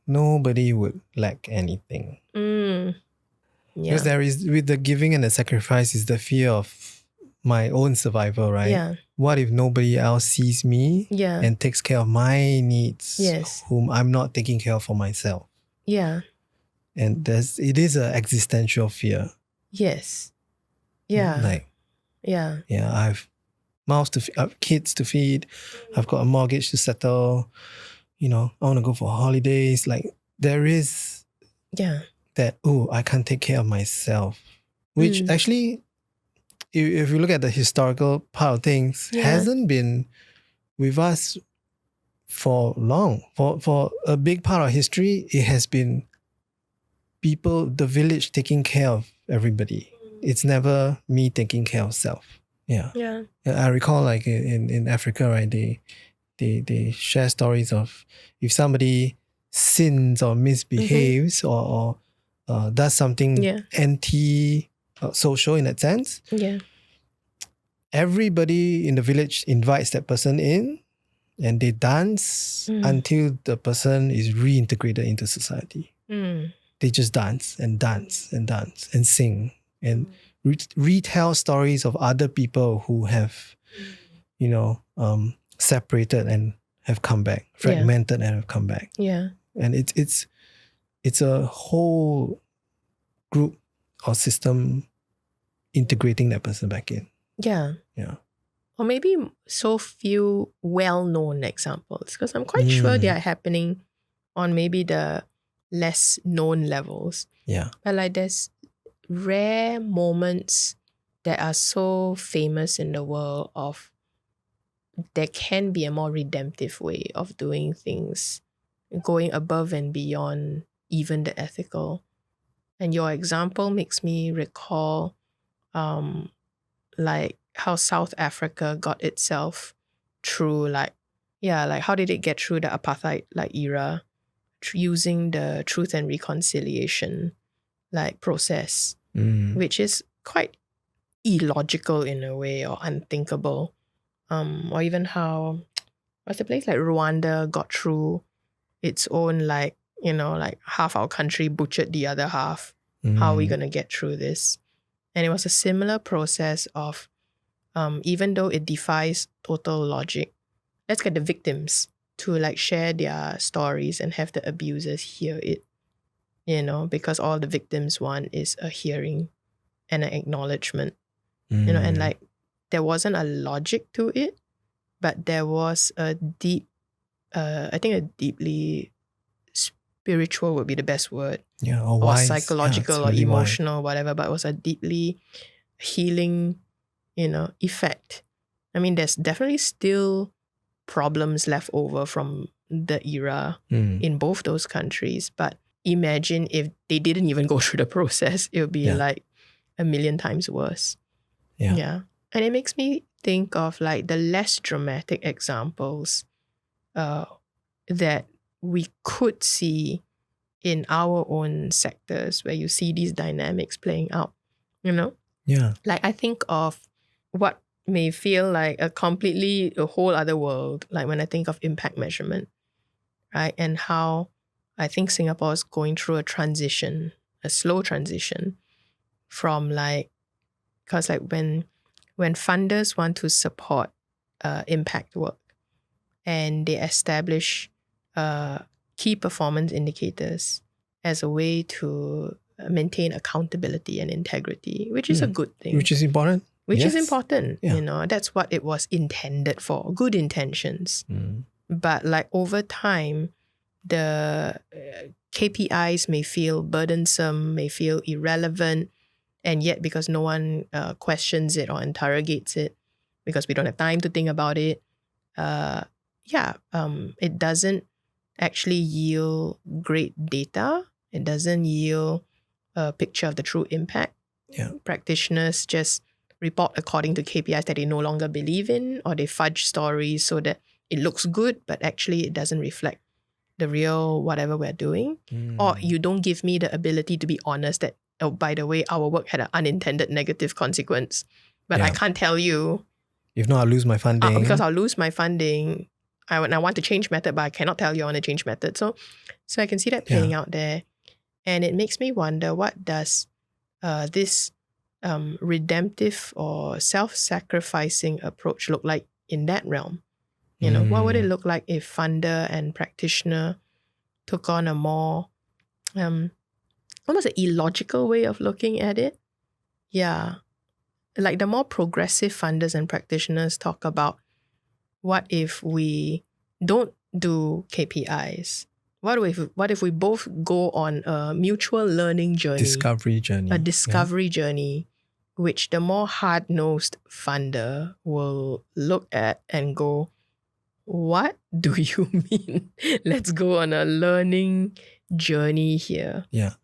nobody would lack anything. Because there is, with the giving and the sacrifice, is the fear of my own survival, right? Yeah. What if nobody else sees me and takes care of my needs, whom I'm not taking care of for myself? Yeah. And it is an existential fear. Yes. Yeah. Yeah. I have mouths to feed, I have kids to feed, I've got a mortgage to settle, I want to go for holidays. There is that, I can't take care of myself. Which actually, if you look at the historical part of things, hasn't been with us for long. For a big part of history, it has been people, the village taking care of everybody. It's never me taking care of self. Yeah. Yeah. I recall in Africa, right, they share stories of if somebody sins or misbehaves or does something anti-social in that sense, everybody in the village invites that person in and they dance until the person is reintegrated into society. They just dance and dance and dance and sing and retell stories of other people who have, separated and have come back, fragmented and have come back. Yeah. And it's it's a whole group or system integrating that person back in. Yeah. Yeah. Or maybe so few well-known examples, because I'm quite sure they are happening on maybe the less known levels. Yeah. But like there's rare moments that are so famous in the world of there can be a more redemptive way of doing things, going above and beyond even the ethical. And your example makes me recall like how South Africa got itself through like how did it get through the apartheid like era using the truth and reconciliation like process, which is quite illogical in a way or unthinkable. Or even how what's the place like Rwanda got through its own like, you know, like half our country butchered the other half. How are we gonna get through this? And it was a similar process of even though it defies total logic, let's get the victims to like share their stories and have the abusers hear it, you know, because all the victims want is a hearing and an acknowledgement, you know, and like there wasn't a logic to it, but there was a deep, I think a deeply spiritual would be the best word. Yeah, or wise. psychological or really emotional, whatever, but it was a deeply healing, you know, effect. I mean, there's definitely still problems left over from the era in both those countries, but imagine if they didn't even go through the process, it would be like a million times worse. Yeah. And it makes me think of like the less dramatic examples that we could see in our own sectors where you see these dynamics playing out, you know? Yeah. Like I think of what may feel like a whole other world, like when I think of impact measurement, right? And how I think Singapore is going through a transition, a slow transition from like, because like when funders want to support impact work and they establish key performance indicators as a way to maintain accountability and integrity, which is a good thing. Which is important. Which Yes. is important, Yeah. you know, that's what it was intended for, good intentions. But like over time, the KPIs may feel burdensome, may feel irrelevant, and yet because no one questions it or interrogates it, because we don't have time to think about it, it doesn't actually yield great data. It doesn't yield a picture of the true impact. Yeah. Practitioners just report according to KPIs that they no longer believe in, or they fudge stories so that it looks good, but actually it doesn't reflect the real whatever we're doing. Or you don't give me the ability to be honest that, oh, by the way, our work had an unintended negative consequence. But I can't tell you. If not, I'll lose my funding. Because I'll lose my funding. I want to change method, but I cannot tell you I want to change method. So I can see that playing out there. And it makes me wonder, what does this redemptive or self-sacrificing approach look like in that realm? You know, what would it look like if funder and practitioner took on a more almost an illogical way of looking at it? Yeah. Like the more progressive funders and practitioners talk about, what if we don't do KPIs? What if we both go on a mutual learning journey? Discovery journey. A discovery journey, which the more hard-nosed funder will look at and go, what do you mean? Let's go on a learning journey here. Yeah.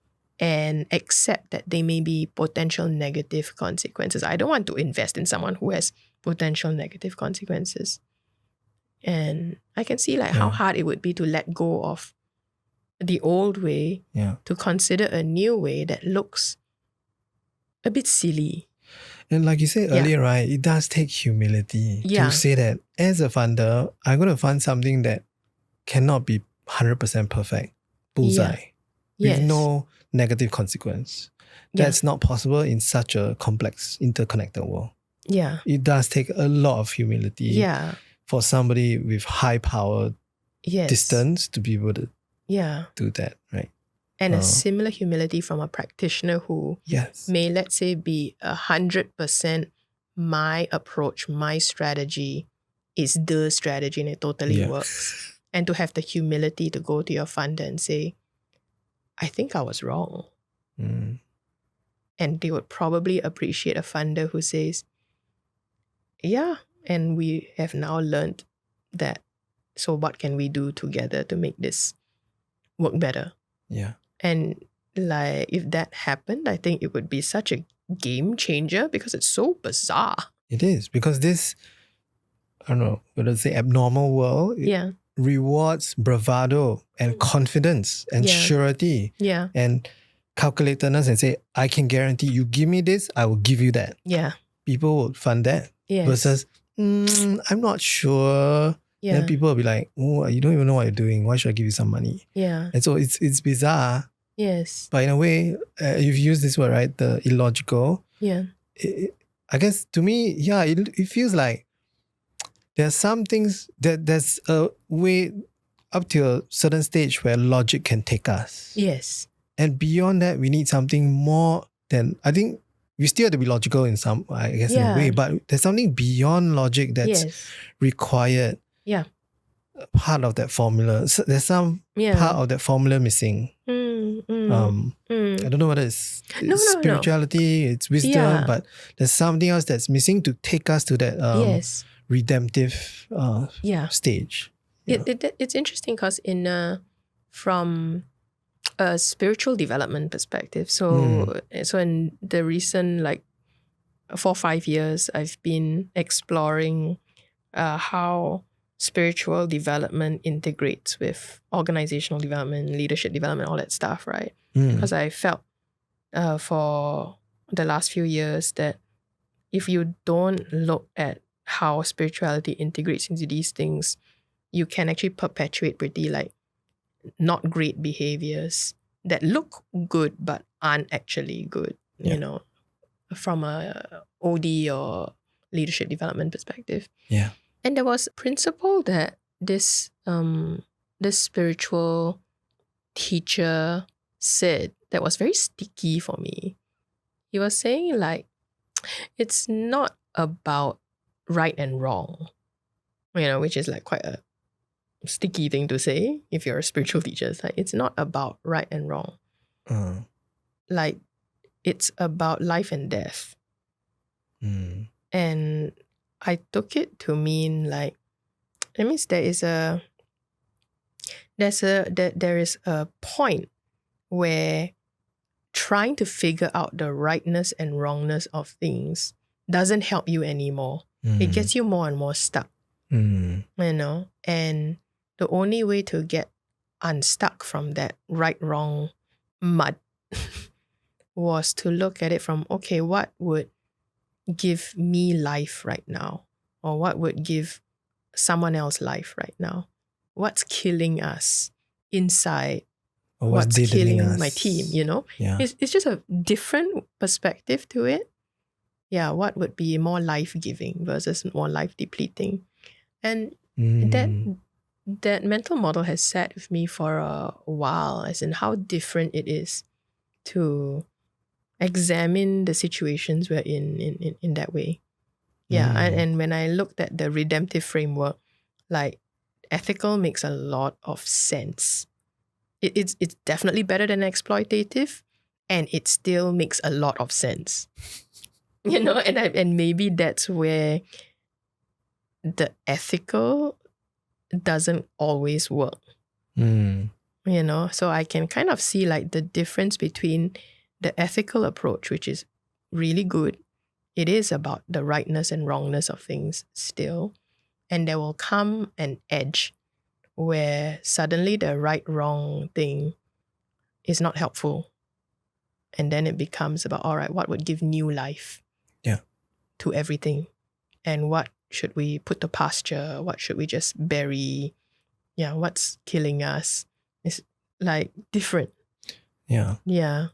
And accept that there may be potential negative consequences. I don't want to invest in someone who has potential negative consequences. And I can see like how hard it would be to let go of the old way to consider a new way that looks a bit silly. And like you said earlier, right, it does take humility to say that as a funder, I'm going to fund something that cannot be 100% perfect. Bullseye. With no negative consequence. That's not possible in such a complex, interconnected world. Yeah. It does take a lot of humility for somebody with high power distance to be able to do that, right? And a similar humility from a practitioner who may, let's say, be 100% my approach, my strategy is the strategy and it totally works. And to have the humility to go to your funder and say, I think I was wrong. And they would probably appreciate a funder who says, yeah, and we have now learned that. So what can we do together to make this work better? Yeah. And like if that happened, I think it would be such a game changer because it's so bizarre. It is, because this, I don't know, whether to say abnormal world, it rewards bravado and confidence and surety and calculatedness and say, I can guarantee you give me this, I will give you that. Yeah. People would fund that. Versus, I'm not sure. Yeah. Then people will be like, oh, you don't even know what you're doing. Why should I give you some money? Yeah. And so it's bizarre. Yes. But in a way, you've used this word, right? The illogical. Yeah. I guess to me, it feels like there's some things that there's a way up to a certain stage where logic can take us. Yes. And beyond that, we need something more than, I think we still have to be logical in some, I guess, in a way, but there's something beyond logic that's required. Yeah. Part of that formula. So there's some part of that formula missing. I don't know whether it's spirituality, it's wisdom, but there's something else that's missing to take us to that redemptive stage. It's interesting because from a spiritual development perspective, so in the recent 4 or 5 years, I've been exploring how spiritual development integrates with organizational development, leadership development, all that stuff, right? Because I felt for the last few years that if you don't look at how spirituality integrates into these things, you can actually perpetuate pretty not great behaviors that look good but aren't actually good, you know, from a OD or leadership development perspective. Yeah. And there was a principle that this spiritual teacher said that was very sticky for me. He was saying it's not about right and wrong, which is quite a sticky thing to say if you're a spiritual teacher. It's it's not about right and wrong. It's about life and death. And I took it to mean that means there is a point where trying to figure out the rightness and wrongness of things doesn't help you anymore. It gets you more and more stuck. And the only way to get unstuck from that right-wrong mud was to look at it from, okay, what would give me life right now? Or what would give someone else life right now? What's killing us inside? Or what's killing us? My team, Yeah. It's just a different perspective to it. Yeah, what would be more life-giving versus more life-depleting? And that mental model has sat with me for a while, as in how different it is to examine the situations we're in that way. Yeah, and when I looked at the redemptive framework, ethical makes a lot of sense. It's definitely better than exploitative, and it still makes a lot of sense. And maybe that's where the ethical doesn't always work. So I can kind of see the difference between the ethical approach, which is really good. It is about the rightness and wrongness of things still. And there will come an edge where suddenly the right-wrong thing is not helpful. And then it becomes about, all right, what would give new life to everything? And what should we put to pasture? What should we just bury? Yeah, what's killing us? It's different. Yeah. Yeah.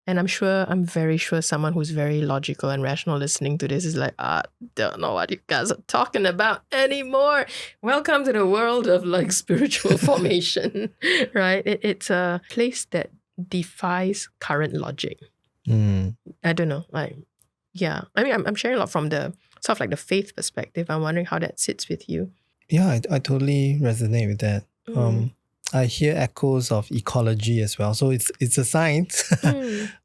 And I'm very sure someone who's very logical and rational listening to this is I don't know what you guys are talking about anymore. Welcome to the world of spiritual formation, right? It's a place that defies current logic. Mm. I don't know. I mean, I'm sharing a lot from the sort of like the faith perspective. I'm wondering how that sits with you. Yeah, I totally resonate with that. I hear echoes of ecology as well. So it's a science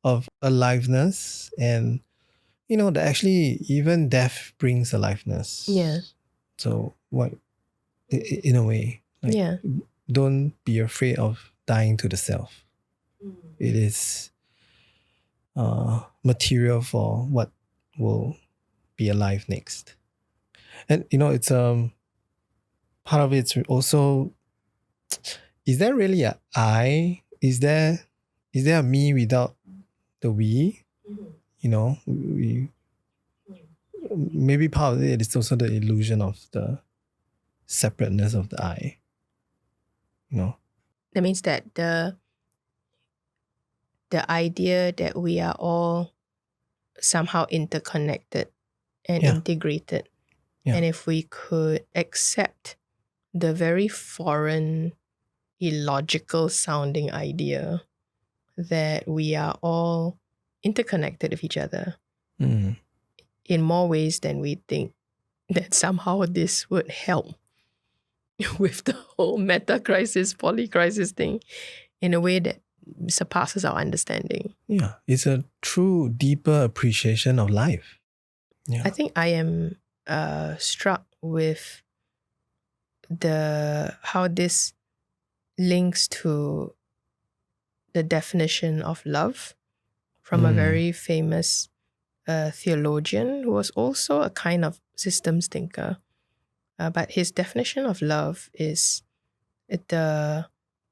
of aliveness, and that actually even death brings aliveness. Yeah. So what, in a way, like, Yeah. don't be afraid of dying to the self. It is material for what will be alive next. And it's part of it's also, is there really a I? Is there a me without the we? We maybe part of it is also the illusion of the separateness of the I. That means that the idea that we are all somehow interconnected and integrated. Yeah. And if we could accept the very foreign, illogical sounding idea that we are all interconnected with each other in more ways than we think, that somehow this would help with the whole metacrisis, polycrisis thing in a way that surpasses our understanding. Yeah, it's a true, deeper appreciation of life. Yeah. I think I am struck with how this links to the definition of love from a very famous theologian who was also a kind of systems thinker. But his definition of love is the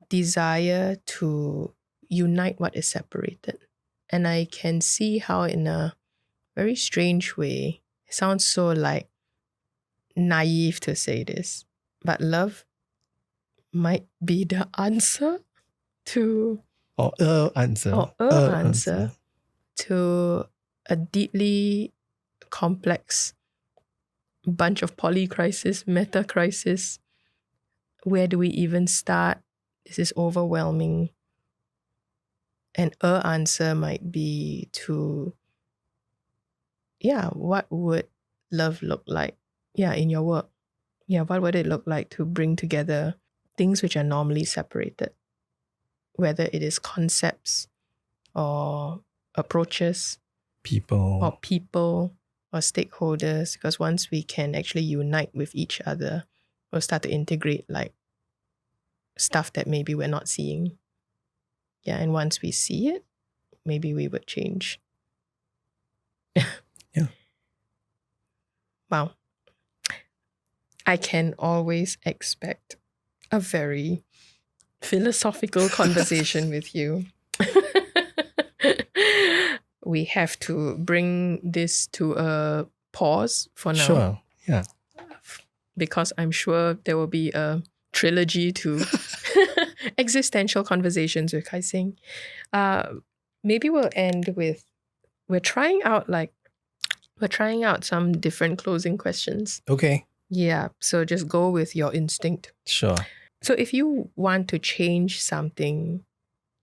desire to unite what is separated. And I can see how, in a very strange way, it sounds so like naive to say this, but love might be the answer to answer to a deeply complex bunch of polycrisis, metacrisis. Where do we even start? This is overwhelming. And answer might be to, what would love look like? In your work. What would it look like to bring together things which are normally separated? Whether it is concepts or approaches, people or stakeholders, because once we can actually unite with each other, we'll start to integrate like stuff that maybe we're not seeing. And once we see it, maybe we would change. Yeah. Wow. I can always expect a very philosophical conversation with you. We have to bring this to a pause for now. Sure. Yeah. Because I'm sure there will be a trilogy to existential conversations with Khai Seng. Maybe we'll end with, we're trying out some different closing questions. Okay. Yeah, so just go with your instinct. Sure. So if you want to change something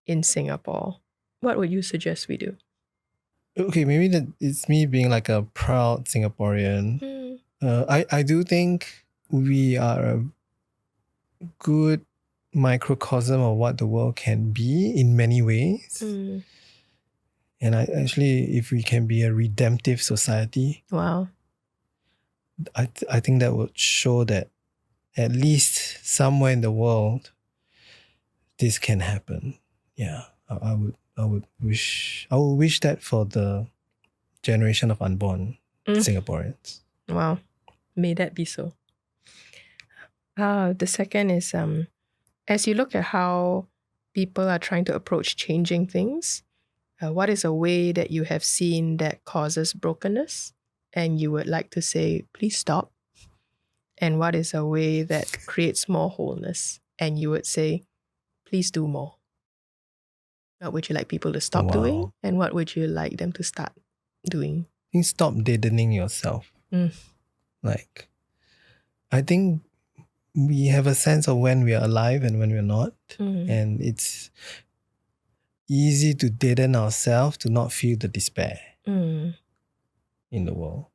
in Singapore, what would you suggest we do? Okay, maybe that it's me being like a proud Singaporean. I do think we are a good microcosm of what the world can be in many ways. And if we can be a redemptive society, wow, I think that would show that at least somewhere in the world, this can happen. Yeah, I would wish that for the generation of unborn Singaporeans. Wow, may that be so. The second is, as you look at how people are trying to approach changing things, what is a way that you have seen that causes brokenness and you would like to say, please stop? And what is a way that creates more wholeness and you would say, please do more? What would you like people to stop doing? And what would you like them to start doing? I think stop deadening yourself. Like, I think we have a sense of when we are alive and when we're not. And easy to deaden ourselves to not feel the despair Mm. in the world.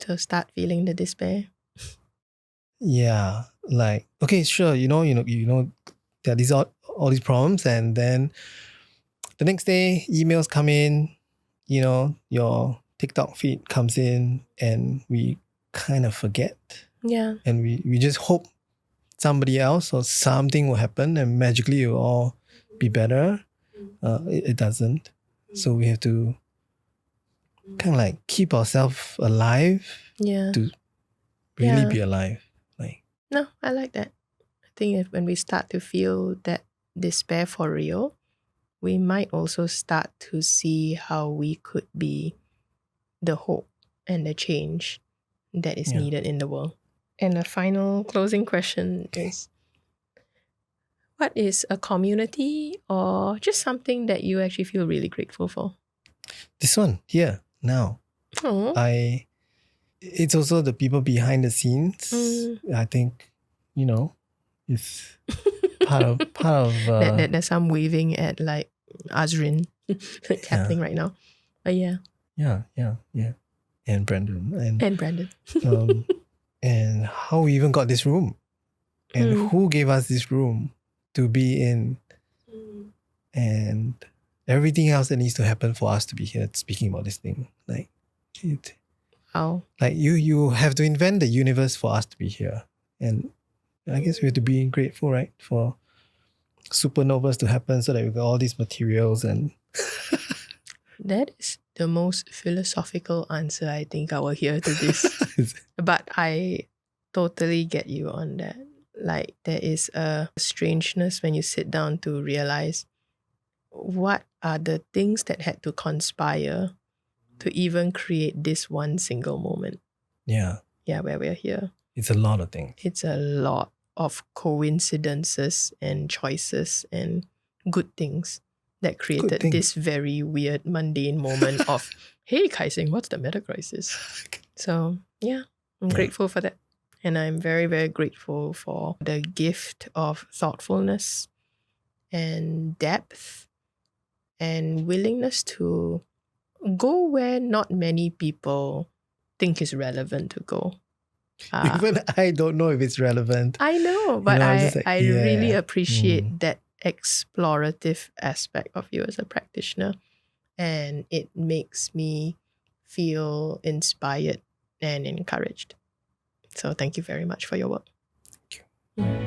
To start feeling the despair. Yeah, like okay, sure, you know, there are all these problems, and then the next day emails come in, your TikTok feed comes in, and we kind of forget, Yeah. and we just hope somebody else or something will happen and magically it will all be better. It doesn't, so we have to kind of like keep ourselves alive Yeah. to really Yeah. be alive. Like, No, I like that. I think when we start to feel that despair for real, we might also start to see how we could be the hope and the change that is Yeah. needed in the world. And the final closing question is, what is a community or just something that you actually feel really grateful for? this one here now, Oh, it's also the people behind the scenes. I think, it's part of there's some waving at like Azrin happening right now. But yeah. yeah, and Brandon And Brandon. and how we even got this room and who gave us this room to be in, and everything else that needs to happen for us to be here speaking about this thing. Like, Wow. like you have to invent the universe for us to be here, and I guess we have to be grateful, right, for supernovas to happen so that we got all these materials. And That is the most philosophical answer I think I will hear to this. But I totally get you on that. Like, there is a strangeness when you sit down to realize what are the things that had to conspire to even create this one single moment. Yeah, where we're here. It's a lot of things. It's a lot of coincidences and choices and good things that created this very weird, mundane moment of, hey, Khai Seng, what's the metacrisis? So, yeah, I'm grateful for that. And I'm very, very grateful for the gift of thoughtfulness and depth and willingness to go where not many people think is relevant to go. Even I don't know if it's relevant. I know, but I really appreciate that explorative aspect of you as a practitioner, and it makes me feel inspired and encouraged. So thank you very much for your work. Thank you.